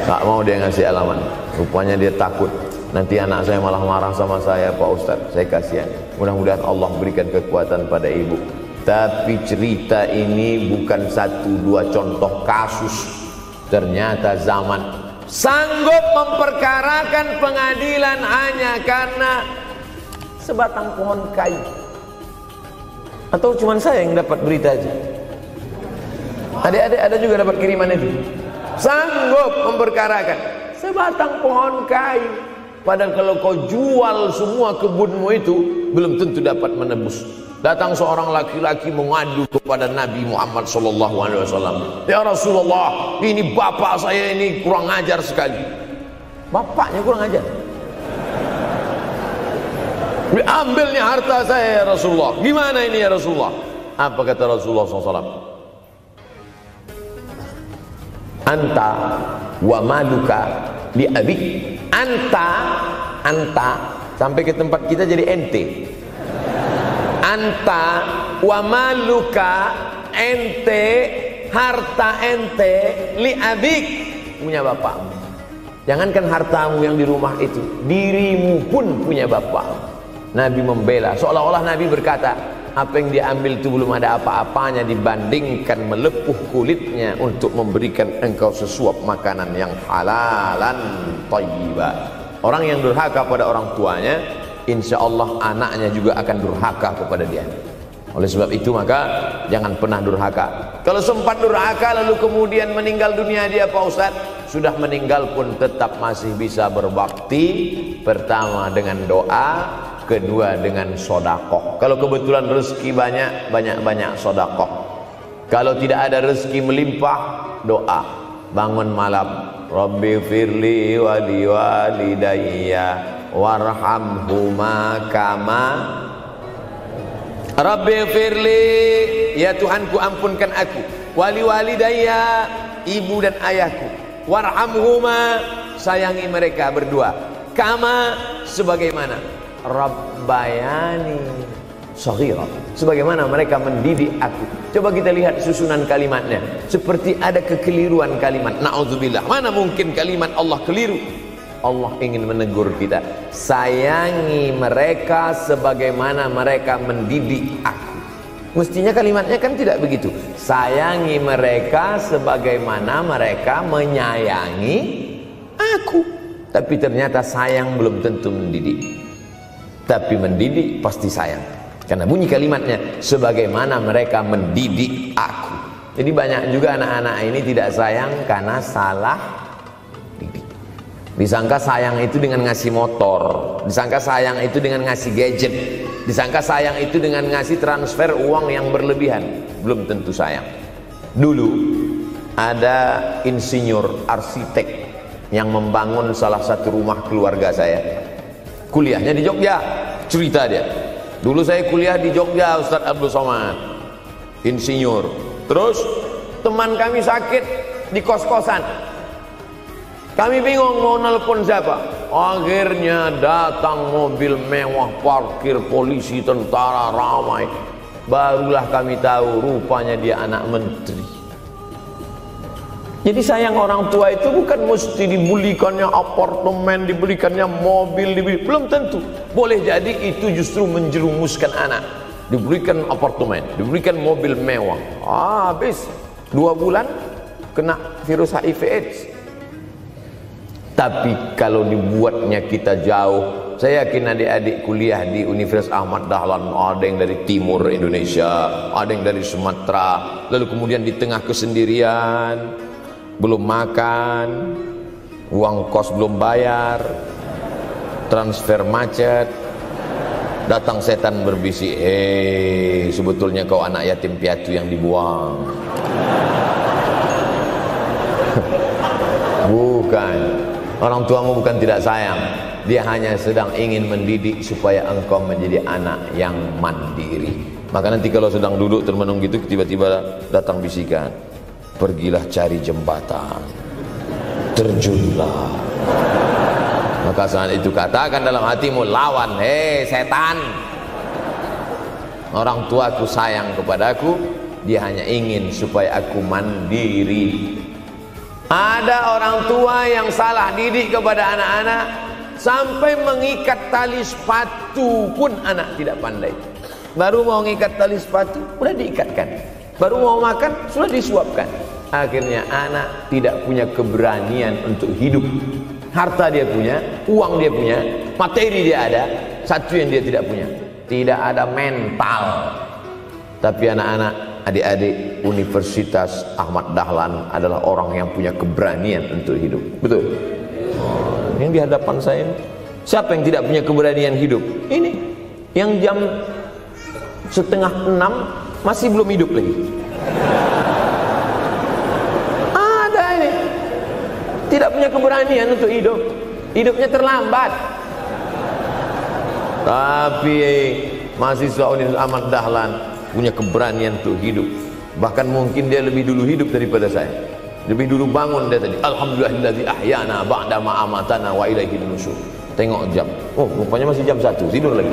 Tak mau dia ngasih alamat. Rupanya dia takut nanti anak saya malah marah sama saya, Pak Ustadz. Saya kasihan. Mudah-mudahan Allah berikan kekuatan pada ibu. Tapi cerita ini bukan satu dua contoh kasus. Ternyata zaman sanggup memperkarakan pengadilan hanya karena sebatang pohon kayu. Atau cuma saya yang dapat berita aja? Adik-adik ada juga dapat kiriman itu? Sanggup memperkarakan sebatang pohon kayu. Padahal kalau kau jual semua kebunmu itu, belum tentu dapat menebus. Datang seorang laki-laki mengadu kepada Nabi Muhammad SAW. Ya Rasulullah, ini bapak saya ini kurang ajar sekali. Bapaknya kurang ajar. Diambilnya harta saya ya Rasulullah. Gimana ini ya Rasulullah? Apa kata Rasulullah SAW? Anta wa maluka li abik. Anta sampai ke tempat kita jadi ente. Anta wa maluka, ente, harta ente, li abik, punya bapakmu. Jangankan hartamu yang di rumah itu, dirimu pun punya bapak. Nabi membela, seolah-olah Nabi berkata, apa yang diambil itu belum ada apa-apanya dibandingkan melepuh kulitnya untuk memberikan engkau sesuap makanan yang halalan thayyibah. Orang yang durhaka pada orang tuanya, insya Allah anaknya juga akan durhaka kepada dia. Oleh sebab itu maka jangan pernah durhaka. Kalau sempat durhaka lalu kemudian meninggal dunia dia Pak Ustadz, sudah meninggal pun tetap masih bisa berbakti. Pertama dengan doa, kedua dengan sodakoh. Kalau kebetulan rezeki banyak sodakoh. Kalau tidak ada rezeki melimpah, doa. Bangun malam, Rabbi firli wali walidayya warhamhuma kama Rabbi firli, ya Tuhanku ampunkan aku, wali walidayya, ibu dan ayahku, warhamhuma, sayangi mereka berdua, kama, sebagaimana Rabbayani shaghira, sebagaimana mereka mendidik aku. Coba kita lihat susunan kalimatnya, seperti ada kekeliruan kalimat. Na'udzubillah, mana mungkin kalimat Allah keliru? Allah ingin menegur kita, sayangi mereka sebagaimana mereka mendidik aku. Mestinya kalimatnya kan tidak begitu. Sayangi mereka sebagaimana mereka menyayangi aku. Tapi ternyata sayang belum tentu mendidik. Tapi mendidik pasti sayang. Karena bunyi kalimatnya, sebagaimana mereka mendidik aku. Jadi banyak juga anak-anak ini tidak sayang karena salah didik. Disangka sayang itu dengan ngasih motor, disangka sayang itu dengan ngasih gadget, disangka sayang itu dengan ngasih transfer uang yang berlebihan. Belum tentu sayang. Dulu ada insinyur arsitek yang membangun salah satu rumah keluarga saya. Kuliahnya di Jogja. Cerita dia, dulu saya kuliah di Jogja, Ustadz Abdul Somad, insinyur. Terus teman kami sakit di kos-kosan. Kami bingung mau nelpon siapa. Akhirnya datang mobil mewah, parkir polisi, tentara, ramai. Barulah kami tahu rupanya dia anak menteri. Jadi sayang orang tua itu bukan mesti dibelikannya apartemen, dibelikannya mobil, belum tentu. Boleh jadi itu justru menjerumuskan anak. Diberikan apartemen, diberikan mobil mewah. Habis 2 bulan kena virus HIV AIDS. Tapi kalau dibuatnya kita jauh, saya yakin adik-adik kuliah di Universitas Ahmad Dahlan, ada yang dari timur Indonesia, ada yang dari Sumatera, lalu kemudian di tengah kesendirian, belum makan, uang kos belum bayar, transfer macet, datang setan berbisik, hei, sebetulnya kau anak yatim piatu yang dibuang. Bukan, orang tuamu bukan tidak sayang, dia hanya sedang ingin mendidik supaya engkau menjadi anak yang mandiri. Maka nanti kalau sedang duduk termenung gitu, tiba-tiba datang bisikan, pergilah cari jembatan, terjunlah. Maka saat itu katakan dalam hatimu, lawan, hei setan. Orang tuaku sayang kepadaku, dia hanya ingin supaya aku mandiri. Ada orang tua yang salah didik kepada anak-anak, sampai mengikat tali sepatu pun anak tidak pandai. Baru mau mengikat tali sepatu, sudah diikatkan. Baru mau makan, sudah disuapkan. Akhirnya anak tidak punya keberanian untuk hidup. Harta dia punya, uang dia punya, materi dia ada, satu yang dia tidak punya, tidak ada mental. Tapi anak-anak, adik-adik Universitas Ahmad Dahlan adalah orang yang punya keberanian untuk hidup. Betul? Yang di hadapan saya ini, siapa yang tidak punya keberanian hidup? Ini yang jam 5:30 masih belum hidup lagi. Tidak punya keberanian untuk hidup, hidupnya terlambat. Tapi mahasiswa Universitas Ahmad Dahlan punya keberanian untuk hidup. Bahkan mungkin dia lebih dulu hidup daripada saya. Lebih dulu bangun dia tadi. Alhamdulillahillazi ahyana ba'da ma amatana wa ilaihin nusyur. Tengok jam, oh rupanya masih jam 1, tidur lagi.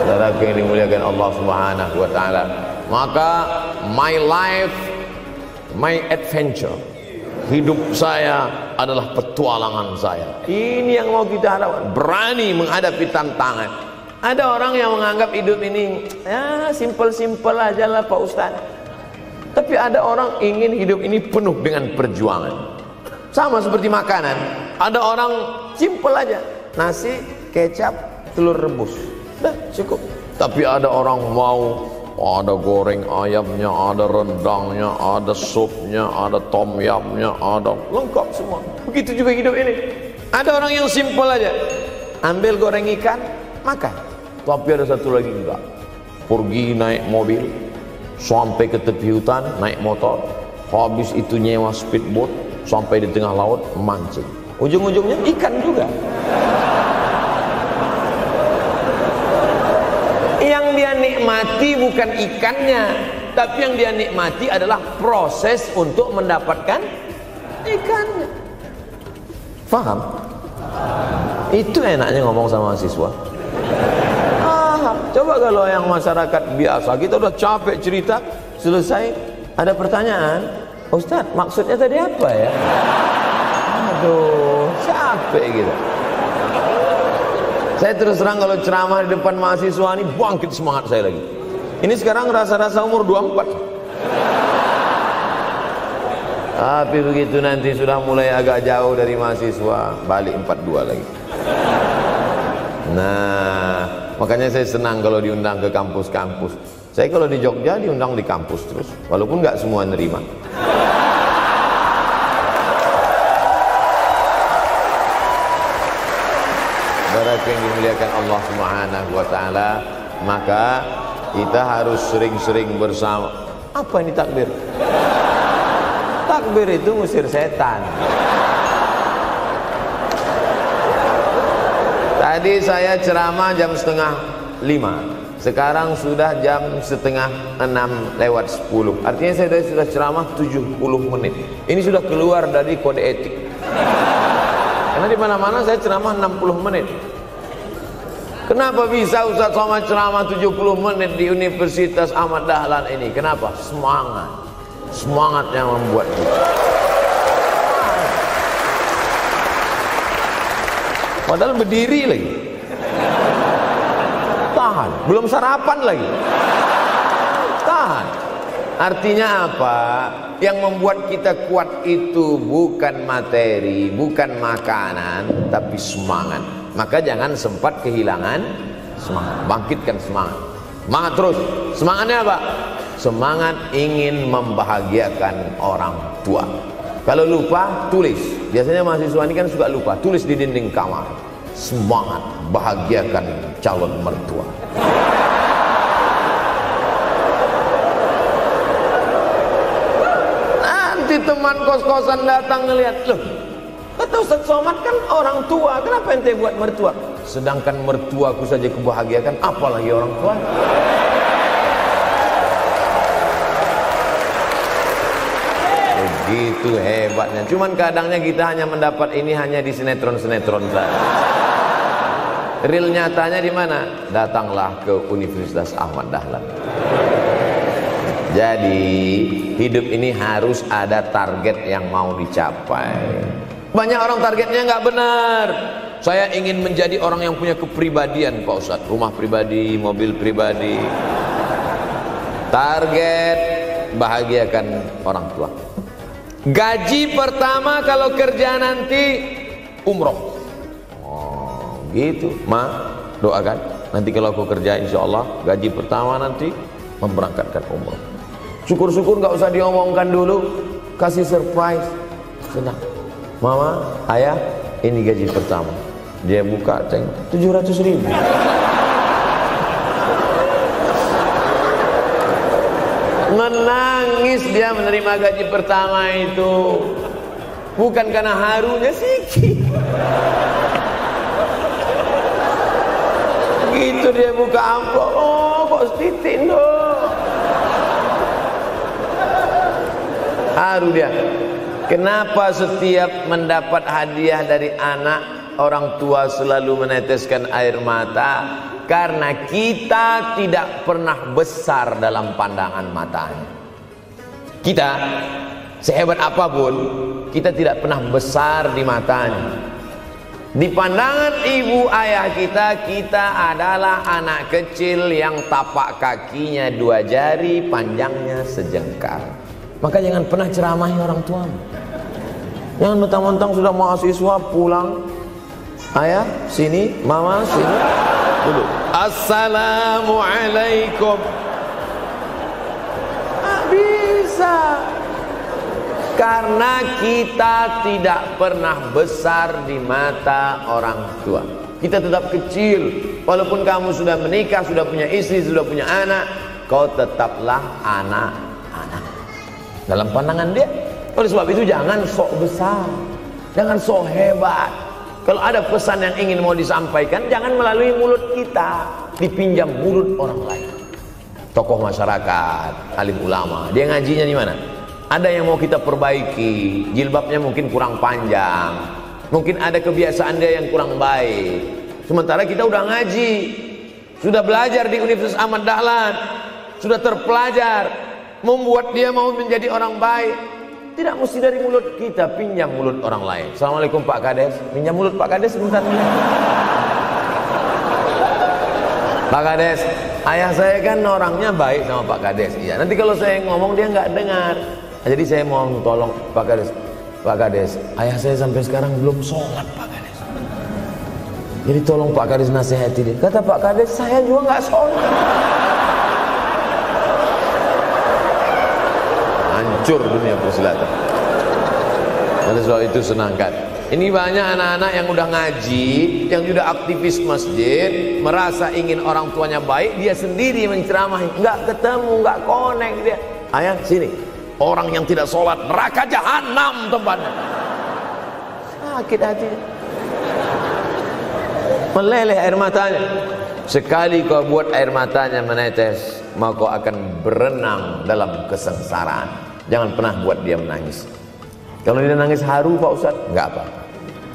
Saudara yang dimuliakan Allah Subhanahu wa taala. Maka my life, my adventure, hidup saya adalah petualangan saya. Ini yang mau kita harapkan, berani menghadapi tantangan. Ada orang yang menganggap hidup ini ya simple-simple aja lah Pak Ustaz. Tapi ada orang ingin hidup ini penuh dengan perjuangan. Sama seperti makanan, ada orang simple aja, nasi, kecap, telur rebus, dah cukup. Tapi ada orang mau ada goreng ayamnya, ada rendangnya, ada supnya, ada tom yamnya, ada lengkap semua. Begitu juga hidup ini. Ada orang yang simpel aja, ambil goreng ikan, makan. Tapi ada satu lagi juga, pergi naik mobil sampai ke tepi hutan, naik motor, habis itu nyewa speedboat sampai di tengah laut mancing. Ujung-ujungnya ikan juga. Yang dia nikmati bukan ikannya, tapi yang dia nikmati adalah proses untuk mendapatkan ikannya. Faham? Itu enaknya ngomong sama mahasiswa. Coba kalau yang masyarakat biasa, kita udah capek cerita, selesai ada pertanyaan, Ustadz maksudnya tadi apa ya? Aduh, capek gitu. Saya terus terang kalau ceramah di depan mahasiswa ini bangkit semangat saya lagi. Ini sekarang rasa-rasa umur 24. Tapi begitu nanti sudah mulai agak jauh dari mahasiswa, balik 42 lagi. Nah, makanya saya senang kalau diundang ke kampus-kampus. Saya kalau di Jogja diundang di kampus terus, walaupun nggak semua nerima. Saudara yang dimuliakan Allah Subhanahu wa taala, maka kita harus sering-sering bersama. Apa ini takbir? Takbir itu ngusir setan. Tadi saya ceramah jam 4:30. Sekarang sudah jam 5:30 Artinya saya sudah ceramah 70 menit. Ini sudah keluar dari kode etik. Karena di mana-mana saya ceramah 60 menit. Kenapa bisa Ustaz Somad ceramah 70 menit di Universitas Ahmad Dahlan ini? Kenapa? Semangat. Semangat yang membuat kita. Padahal berdiri lagi. Tahan. Belum sarapan lagi. Tahan. Artinya apa? Yang membuat kita kuat itu bukan materi, bukan makanan, tapi semangat. Maka jangan sempat kehilangan semangat. Bangkitkan semangat. Semangat terus. Semangatnya apa? Semangat ingin membahagiakan orang tua. Kalau lupa, tulis. Biasanya mahasiswa ini kan suka lupa. Tulis di dinding kamar. Semangat bahagiakan calon mertua. Nanti teman kos-kosan datang ngelihat, loh, kata Ustaz Somad kan orang tua, kenapa ente buat mertua? Sedangkan mertuaku saja kebahagiakan, apalagi orang tua. Begitu hebatnya. Cuman kadangnya kita hanya mendapat ini hanya di sinetron-sinetron saja. Real nyatanya di mana? Datanglah ke Universitas Ahmad Dahlan. Jadi hidup ini harus ada target yang mau dicapai. Banyak orang targetnya nggak benar. Saya ingin menjadi orang yang punya kepribadian, Pak Ustadz. Rumah pribadi, mobil pribadi. Target bahagiakan orang tua. Gaji pertama kalau kerja nanti umroh. Oh, gitu. Ma, doakan. Nanti kalau aku kerja, insya Allah gaji pertama nanti memberangkatkan umroh. Syukur-syukur nggak usah diomongkan dulu, kasih surprise. Senang. Mama, ayah, ini gaji pertama. Dia buka, ceng, 700.000. Menangis dia menerima gaji pertama itu. Bukan karena harunya sikit. Gitu dia buka amplop, oh kok setitik dong. Haru dia. Kenapa setiap mendapat hadiah dari anak, orang tua selalu meneteskan air mata? Karena kita tidak pernah besar dalam pandangan matanya. Kita sehebat apapun, kita tidak pernah besar di matanya. Di pandangan ibu ayah kita, kita adalah anak kecil yang tapak kakinya 2 jari, panjangnya sejengkal. Maka jangan pernah ceramahi orang tuamu. Jangan mentang-mentang sudah mahasiswa pulang, ayah sini, mama sini, dulu assalamualaikum. Bisa. Karena kita tidak pernah besar di mata orang tua. Kita tetap kecil. Walaupun kamu sudah menikah, sudah punya istri, sudah punya anak, kau tetaplah anak-anak dalam pandangan dia. Oleh sebab itu jangan sok besar, jangan sok hebat. Kalau ada pesan yang ingin mau disampaikan, jangan melalui mulut kita, dipinjam mulut orang lain. Tokoh masyarakat, alim ulama, dia ngajinya di mana? Ada yang mau kita perbaiki, jilbabnya mungkin kurang panjang, mungkin ada kebiasaan dia yang kurang baik. Sementara kita udah ngaji, sudah belajar di Universitas Ahmad Dahlan, sudah terpelajar, membuat dia mau menjadi orang baik. Tidak mesti dari mulut kita, pinjam mulut orang lain. Assalamualaikum Pak Kades, pinjam mulut Pak Kades sebentar. Pak Kades, ayah saya kan orangnya baik sama Pak Kades. Iya, nanti kalau saya ngomong dia nggak dengar. Jadi saya mohon tolong Pak Kades. Pak Kades, ayah saya sampai sekarang belum sholat Pak Kades. Jadi tolong Pak Kades nasihati dia. Kata Pak Kades, saya juga nggak sholat. Hancur dunia persilatan. Oleh sebab itu senangkan. Ini banyak anak-anak yang udah ngaji, yang sudah aktivis masjid, merasa ingin orang tuanya baik, dia sendiri menceramahi, nggak ketemu, nggak connect dia. Ayah sini, orang yang tidak sholat neraka jahanam tempatnya. Sakit hati, meleleh air matanya. Sekali kau buat air matanya menetes, maka kau akan berenang dalam kesengsaraan. Jangan pernah buat dia menangis. Kalau dia nangis haru Pak Ustadz, nggak apa.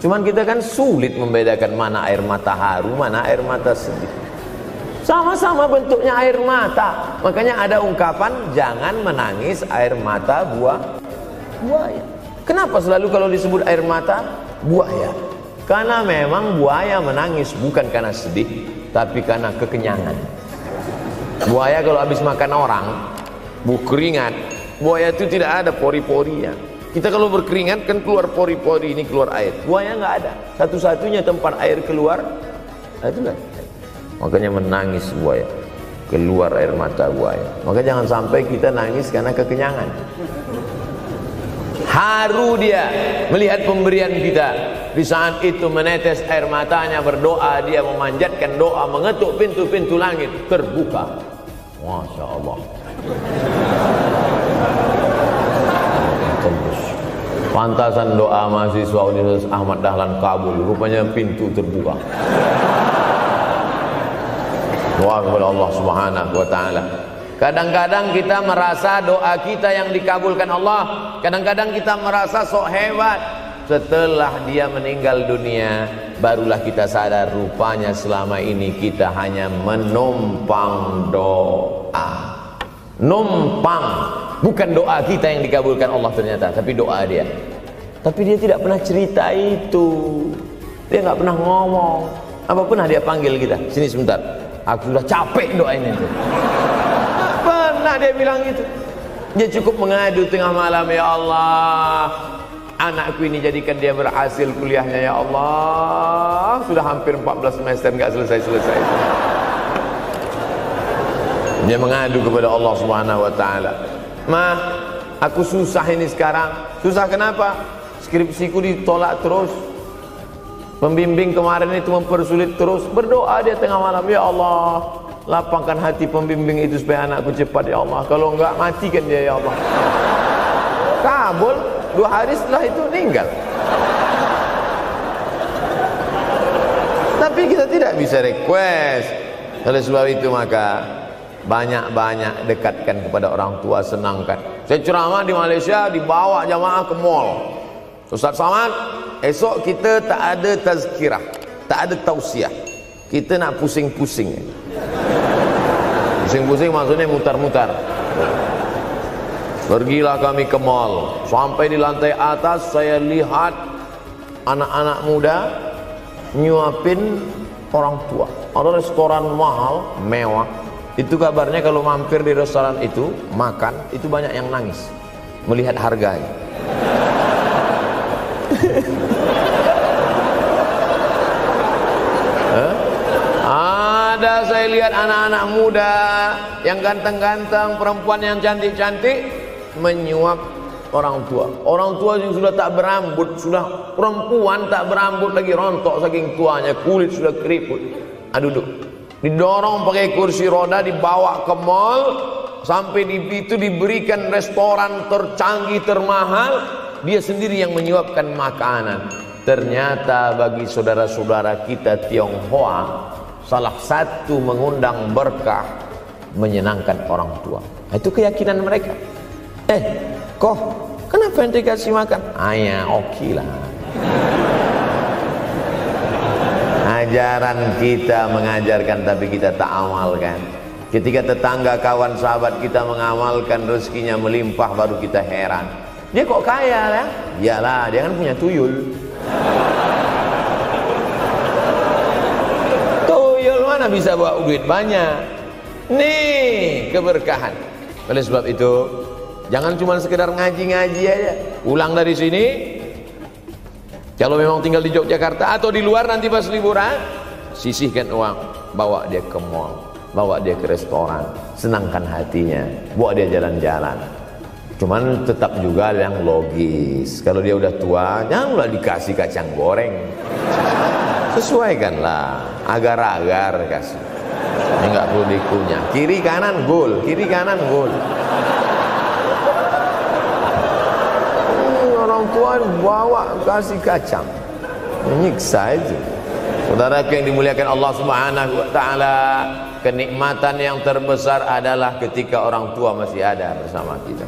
Cuman kita kan sulit membedakan mana air mata haru, mana air mata sedih. Sama-sama bentuknya air mata. Makanya ada ungkapan jangan menangis air mata buaya. Kenapa selalu kalau disebut air mata buaya? Karena memang buaya menangis bukan karena sedih, tapi karena kekenyangan. Buaya kalau habis makan orang, keringat, buaya itu tidak ada pori-porinya. Kita kalau berkeringat kan keluar pori-pori, ini keluar air. Buaya nggak ada. Satu-satunya tempat air keluar, itu kan. Makanya menangis buaya, keluar air mata buaya. Maka jangan sampai kita nangis karena kekenyangan. Haru dia melihat pemberian kita. Di saat itu menetes air matanya, berdoa, dia memanjatkan doa, mengetuk pintu-pintu langit, terbuka. Masya Allah. Pantasan doa mahasiswa Universitas Ahmad Dahlan kabul, rupanya pintu terbuka. Doa kepada Allah Subhanahu wa taala. Kadang-kadang kita merasa doa kita yang dikabulkan Allah, kadang-kadang kita merasa sok hebat. Setelah dia meninggal dunia, barulah kita sadar rupanya selama ini kita hanya menumpang doa. Numpang, bukan doa kita yang dikabulkan Allah ternyata, tapi doa dia. Tapi dia tidak pernah cerita itu, dia nggak pernah ngomong. Apa pernah dia panggil kita, sini sebentar, aku sudah capek doain itu. Pernah dia bilang itu. Dia cukup mengadu tengah malam, ya Allah, anakku ini jadikan dia berhasil kuliahnya, ya Allah. Sudah hampir 14 semester nggak selesai-selesai. Dia mengadu kepada Allah Subhanahu wa taala. Ma, aku susah ini sekarang. Susah kenapa? Skripsiku ditolak terus. Pembimbing kemarin itu mempersulit terus. Berdoa dia tengah malam, ya Allah, lapangkan hati pembimbing itu supaya anakku cepat, ya Allah. Kalau enggak, matikan dia, ya Allah. Kabul, 2 hari setelah itu meninggal. Tapi kita tidak bisa request. Oleh sebab itu maka banyak-banyak dekatkan kepada orang tua, senangkan. Saya ceramah di Malaysia, dibawa jamaah ke mall. Ustaz Samad, esok kita tak ada tazkirah, tak ada tausiah. Kita nak pusing-pusing. Pusing-pusing maksudnya mutar-mutar. Pergilah kami ke mall. Sampai di lantai atas saya lihat anak-anak muda nyuapin orang tua. Ada restoran mahal, mewah. Itu kabarnya kalau mampir di restoran itu makan, itu banyak yang nangis melihat harganya. Ada saya lihat anak-anak muda yang ganteng-ganteng, perempuan yang cantik-cantik menyuap orang tua. Orang tua yang sudah tak berambut, sudah perempuan tak berambut lagi, rontok saking tuanya, kulit sudah keriput. Duduk. Didorong pakai kursi roda, dibawa ke mall, sampai di itu diberikan restoran tercanggih, termahal, dia sendiri yang menyuapkan makanan. Ternyata bagi saudara-saudara kita Tionghoa, salah satu mengundang berkah menyenangkan orang tua. Itu keyakinan mereka. Kok kenapa yang dikasih makan? Ya oke lah. Ajaran kita mengajarkan tapi kita tak amalkan. Ketika tetangga, kawan, sahabat kita mengamalkan, rezekinya melimpah, baru kita heran. Dia kok kaya ya? Iyalah, dia kan punya tuyul. Tuyul mana bisa bawa duit banyak? Nih, keberkahan. Oleh sebab itu, jangan cuma sekedar ngaji-ngaji aja. Pulang dari sini, kalau memang tinggal di Yogyakarta atau di luar nanti pas liburan, sisihkan uang, bawa dia ke mall, bawa dia ke restoran, senangkan hatinya, bawa dia jalan-jalan. Cuman tetap juga yang logis. Kalau dia udah tua, janganlah dikasih kacang goreng. Sesuaikanlah, agar-agar kasih. Ini nggak perlu dikunyah. Kiri kanan gol, kiri kanan gol. Orang tua bawa kasih kacang, menyiksa itu. Saudaraku yang dimuliakan Allah Subhanahu wa taala, kenikmatan yang terbesar adalah ketika orang tua masih ada bersama kita.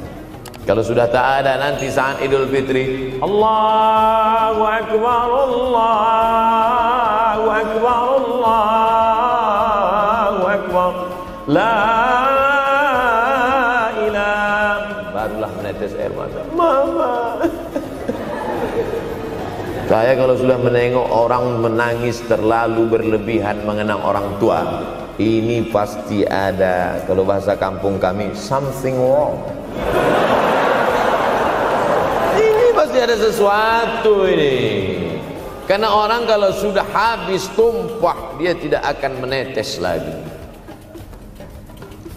Kalau sudah tak ada, nanti saat Idul Fitri, Allahu Akbar, Allahu Akbar, Allahu Akbar, la ilaha, barulah menetes air mata. Mama. Saya kalau sudah menengok orang menangis terlalu berlebihan mengenang orang tua, ini pasti ada, kalau bahasa kampung kami, something wrong. Pasti ada sesuatu ini. Karena orang kalau sudah habis tumpah, dia tidak akan menetes lagi.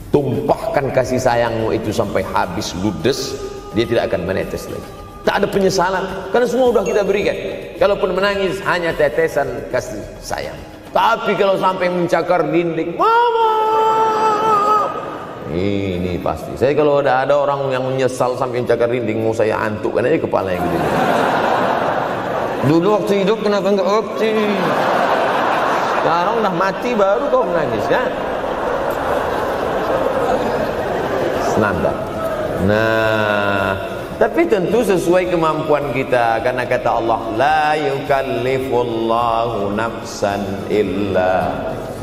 Tumpahkan kasih sayangmu itu sampai habis ludes, dia tidak akan menetes lagi. Tak ada penyesalan, karena semua sudah kita berikan. Kalaupun menangis hanya tetesan kasih sayang. Tapi kalau sampai mencakar dinding, mama, ini pasti. Saya kalau ada orang yang menyesal sampai mencakar dinding, mau saya antukkan aja kepala yang gede. Dulu waktu hidup kenapa enggak opti? Sekarang udah mati baru kau menangis kan? Standar. Nah, tapi tentu sesuai kemampuan kita, karena kata Allah, la yukallifullahu nafsan illa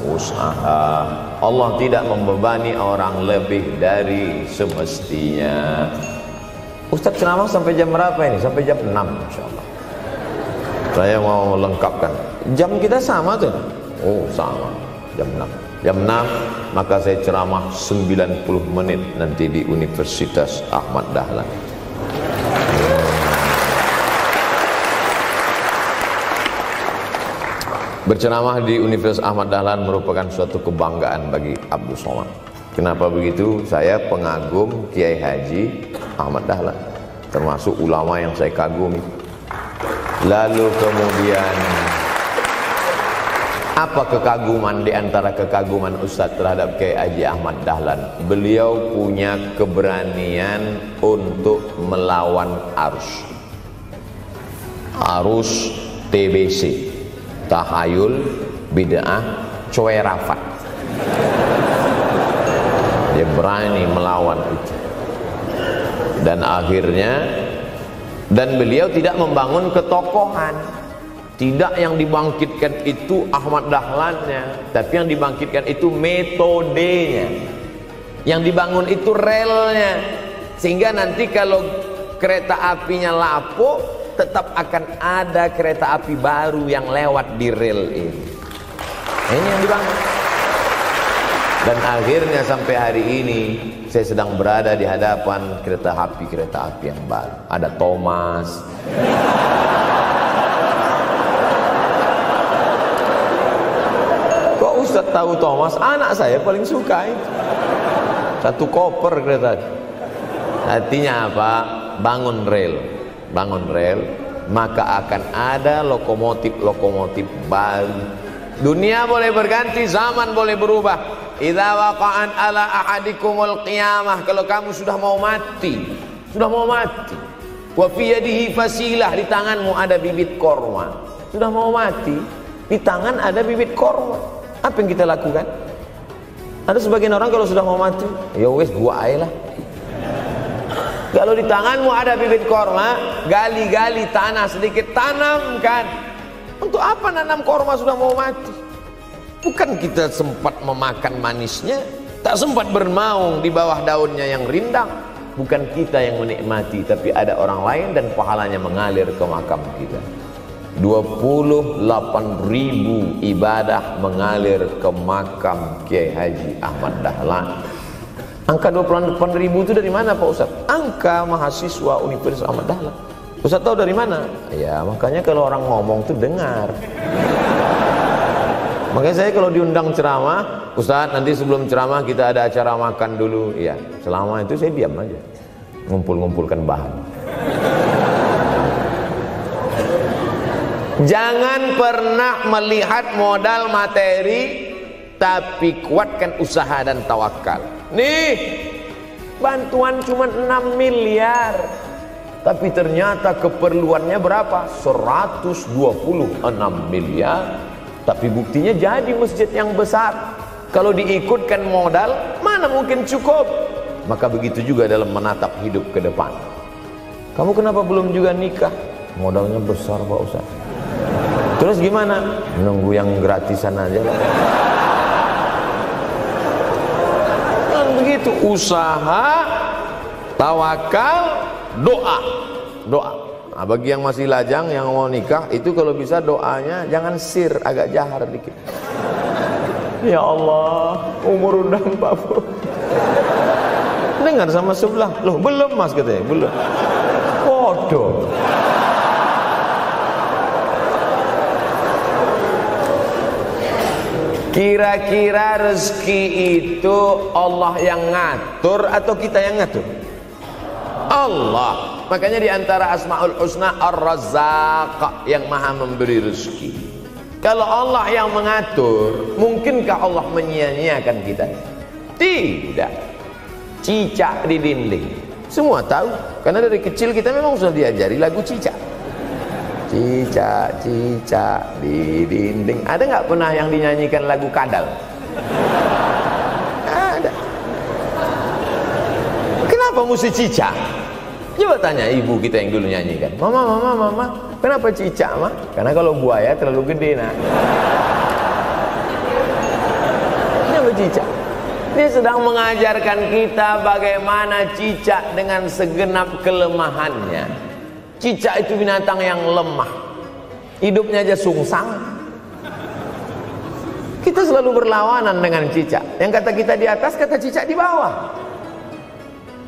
usaha. Allah tidak membebani orang lebih dari semestinya. Ustaz ceramah sampai jam berapa ini? Sampai jam 6 insyaallah. Saya mau lengkapkan. Jam kita sama tuh. Oh sama, jam 6. Jam 6 maka saya ceramah 90 menit nanti di Universitas Ahmad Dahlan. Berceramah di Universitas Ahmad Dahlan merupakan suatu kebanggaan bagi Abdul Somad. Kenapa begitu? Saya pengagum Kiai Haji Ahmad Dahlan, termasuk ulama yang saya kagumi. Lalu kemudian apa kekaguman di antara kekaguman Ustadz terhadap Kiai Haji Ahmad Dahlan? Beliau punya keberanian untuk melawan arus TBC, tahayul, bid'ah, coerafat. Dia berani melawan itu. Dan akhirnya, dan beliau tidak membangun ketokohan. Tidak yang dibangkitkan itu Ahmad Dahlannya, tapi yang dibangkitkan itu metodenya. Yang dibangun itu relnya. Sehingga nanti kalau kereta apinya lapuk, tetap akan ada kereta api baru yang lewat di rel ini. Ini yang dibangun. Dan akhirnya sampai hari ini saya sedang berada di hadapan kereta api yang baru. Ada Thomas. Kok Ustaz tahu Thomas? Anak saya paling suka itu. Satu koper kereta. Artinya apa? Bangun rel, maka akan ada lokomotif baru. Dunia boleh berganti, zaman boleh berubah. Idza waqa'an ala ahadikumul qiyamah, kalau kamu sudah mau mati, wa fi yadihi fasilah, di tanganmu ada bibit korma. Sudah mau mati, di tangan ada bibit korma. Apa yang kita lakukan? Ada sebagian orang kalau sudah mau mati, ya wes gua aja lah. Kalau di tanganmu ada bibit korma, gali-gali tanah sedikit, tanamkan. Untuk apa nanam korma sudah mau mati? Bukan kita sempat memakan manisnya, tak sempat bermaung di bawah daunnya yang rindang. bukan kita yang menikmati, tapi ada orang lain dan pahalanya mengalir ke makam kita. 28.000 ibadah mengalir ke makam Kiai Haji Ahmad Dahlan. Angka 28.000 itu dari mana Pak Ustaz? Angka mahasiswa Universitas Ahmad Dahlan. Ustaz tahu dari mana? Ya makanya kalau orang ngomong tuh dengar. Makanya saya kalau diundang ceramah, Ustaz nanti sebelum ceramah kita ada acara makan dulu. Iya, selama itu saya diam aja, ngumpul-ngumpulkan bahan. Jangan pernah melihat modal materi, tapi kuatkan usaha dan tawakal. Nih, bantuan cuma 6 miliar, tapi ternyata keperluannya berapa? 126 miliar. Tapi buktinya jadi masjid yang besar. Kalau diikutkan modal, mana mungkin cukup? Maka begitu juga dalam menatap hidup ke depan. Kamu kenapa belum juga nikah? Modalnya besar Pak Ustaz. Terus gimana? Nunggu yang gratisan aja lah. Kan begitu, usaha, tawakal, doa. Doa. Nah, bagi yang masih lajang, yang mau nikah, itu kalau bisa doanya jangan sir, agak jahar dikit. Ya Allah, umur udah 40. Dengar sama sebelah, loh belum mas katanya, belum. Bodoh. Kira-kira rezeki itu Allah yang ngatur atau kita yang ngatur? Allah. Makanya di antara Asmaul Husna Ar-Razzaq, yang maha memberi rezeki. Kalau Allah yang mengatur, mungkinkah Allah menyia-nyiakan kita? Tidak. Cicak di dinding, semua tahu, karena dari kecil kita memang sudah diajari lagu cicak. Cicak, cicak di dinding. Ada nggak pernah yang dinyanyikan lagu kadal? Ada. Kenapa mesti cicak? Coba tanya ibu kita yang dulu nyanyikan. Mama, kenapa cicak, Ma? Karena kalau buaya terlalu gede, nak. Kenapa cicak? Dia sedang mengajarkan kita bagaimana cicak dengan segenap kelemahannya. Cicak itu binatang yang lemah, hidupnya aja sungsang. Kita selalu berlawanan dengan cicak. Yang kata kita di atas, kata cicak di bawah.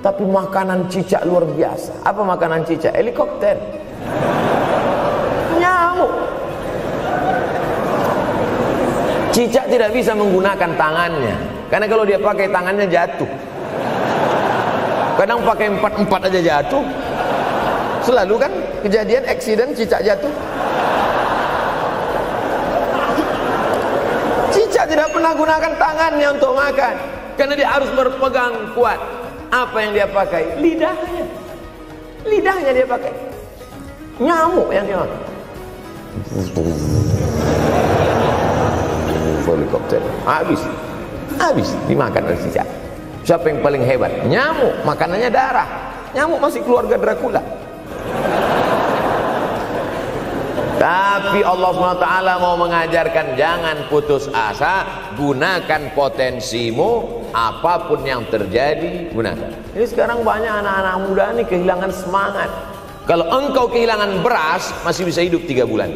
Tapi makanan cicak luar biasa. Apa makanan cicak? Helikopter, nyamuk. Cicak tidak bisa menggunakan tangannya, karena kalau dia pakai tangannya jatuh. Kadang pakai 4 aja jatuh. Selalu kan kejadian eksiden cicak jatuh. Cicak tidak pernah gunakan tangannya untuk makan, karena dia harus berpegang kuat. Apa yang dia pakai? Lidahnya. Lidahnya dia pakai. Nyamuk yang dia makan. Helikopter. Habis dimakan oleh cicak. Siapa yang paling hebat? Nyamuk. Makanannya darah. Nyamuk masih keluarga Dracula. Tapi Allah SWT mau mengajarkan jangan putus asa, gunakan potensimu, apapun yang terjadi gunakan. Ini sekarang banyak anak-anak muda nih kehilangan semangat. Kalau engkau kehilangan beras masih bisa hidup 3 bulan.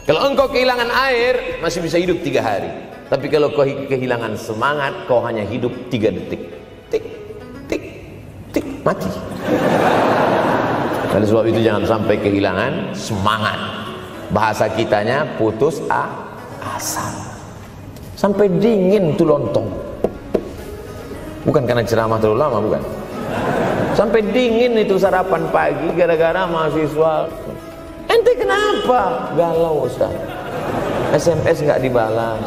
Kalau engkau kehilangan air masih bisa hidup 3 hari. Tapi kalau kau kehilangan semangat, kau hanya hidup 3 detik. Tik, tik, tik, mati. Oleh sebab itu jangan sampai kehilangan semangat. Bahasa kitanya putus asa. Sampai dingin tuh lontong. Bukan karena ceramah terlalu lama, bukan. Sampai dingin itu sarapan pagi gara-gara mahasiswa. Ente kenapa? Galau Ustaz. SMS nggak dibalas,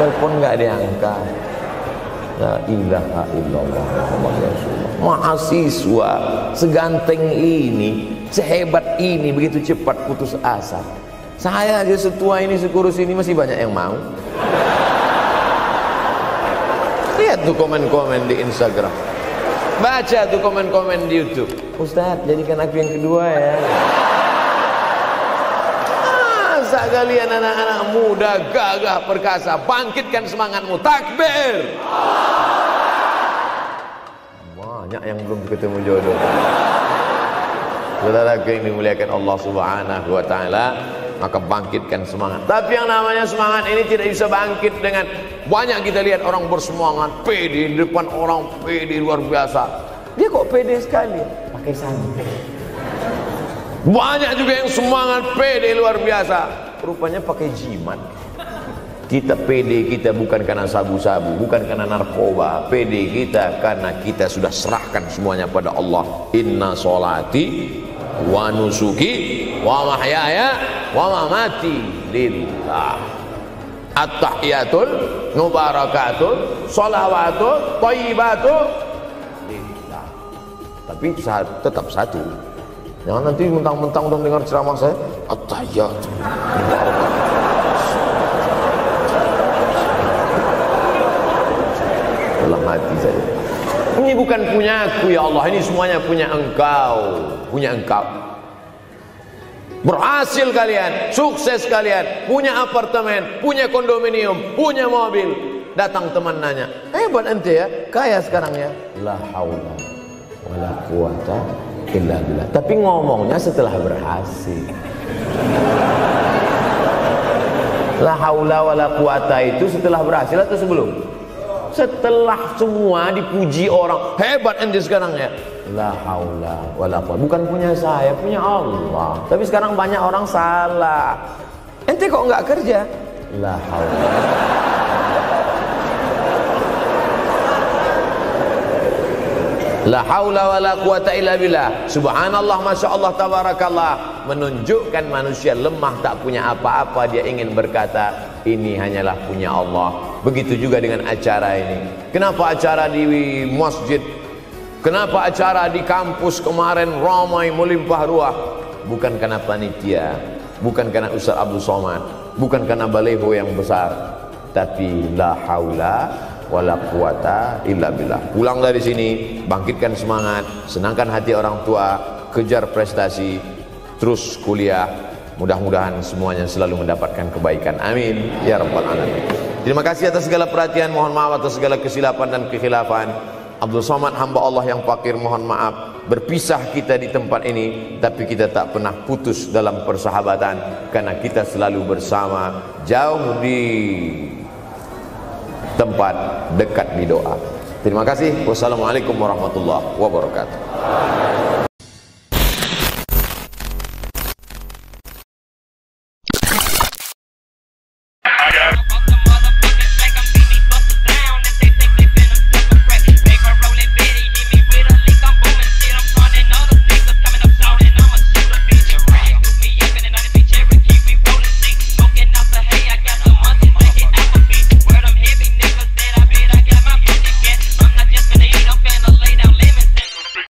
telepon nggak diangkat. La ilaha illallah Muhammad Rasulullah. Mahasiswa seganteng ini, sehebat ini, begitu cepat putus asa. Saya aja setua ini, sekurus ini masih banyak yang mau. Lihat tuh komen-komen di Instagram, baca tuh komen-komen di YouTube. Ustaz, jadikan aku yang kedua ya. Masa kalian anak-anak muda gagah perkasa, bangkitkan semangatmu, takbir. Banyak banyak yang belum ketemu jodoh. Saudara yang dimuliakan Allah Subhanahu wa taala, maka bangkitkan semangat. Tapi yang namanya semangat ini tidak bisa bangkit dengan banyak. Kita lihat orang bersemangat, pede di depan orang, pede luar biasa. Dia kok pede sekali? Pakai sandal. Banyak juga yang semangat, pede luar biasa, rupanya pakai jimat. Kita pede kita bukan karena sabu-sabu, bukan karena narkoba. Pede kita karena kita sudah serahkan semuanya pada Allah. Inna sholati wa nusuki wa mahyaya wa mamati lillah. At-tahiyatul mubarakatun sholawatun thayyibatun lillah. Tapi tetap satu. Jangan nanti mentang-mentang udah mendengar ceramah saya at-tahiyatul dalam hati saya, ini bukan punya aku ya Allah, ini semuanya punya Engkau, punya Engkau. Berhasil kalian, sukses kalian, punya apartemen, punya kondominium, punya mobil. Datang teman nanya, hebat ente ya, kaya sekarang ya. La haula wala quwata illa billah. Tapi ngomongnya setelah berhasil. La haula wala quwata itu setelah berhasil atau sebelum? Setelah semua dipuji orang, hebat ente sekarang ya. La haula wala quwwata, bukan punya saya, punya Allah. Tapi sekarang banyak orang salah. Ente kok nggak kerja? La haula. La haula wala quwwata illa billah. Subhanallah, masya Allah, tabarakallah. Menunjukkan manusia lemah, tak punya apa-apa. Dia ingin berkata, ini hanyalah punya Allah. Begitu juga dengan acara ini. Kenapa acara di masjid? Kenapa acara di kampus kemarin ramai melimpah ruah? Bukan karena panitia, bukan karena Ustaz Abdul Somad, bukan karena baleho yang besar, tapi la haula wala quwata illa billah. Pulang dari sini, bangkitkan semangat, senangkan hati orang tua, kejar prestasi, terus kuliah. Mudah-mudahan semuanya selalu mendapatkan kebaikan. Amin ya rabbal alamin. Terima kasih atas segala perhatian. Mohon maaf atas segala kesilapan dan kekhilafan. Abdul Somad, hamba Allah yang fakir, mohon maaf. Berpisah kita di tempat ini, tapi kita tak pernah putus dalam persahabatan, karena kita selalu bersama, jauh di tempat, dekat di doa. Terima kasih. Wassalamualaikum warahmatullahi wabarakatuh.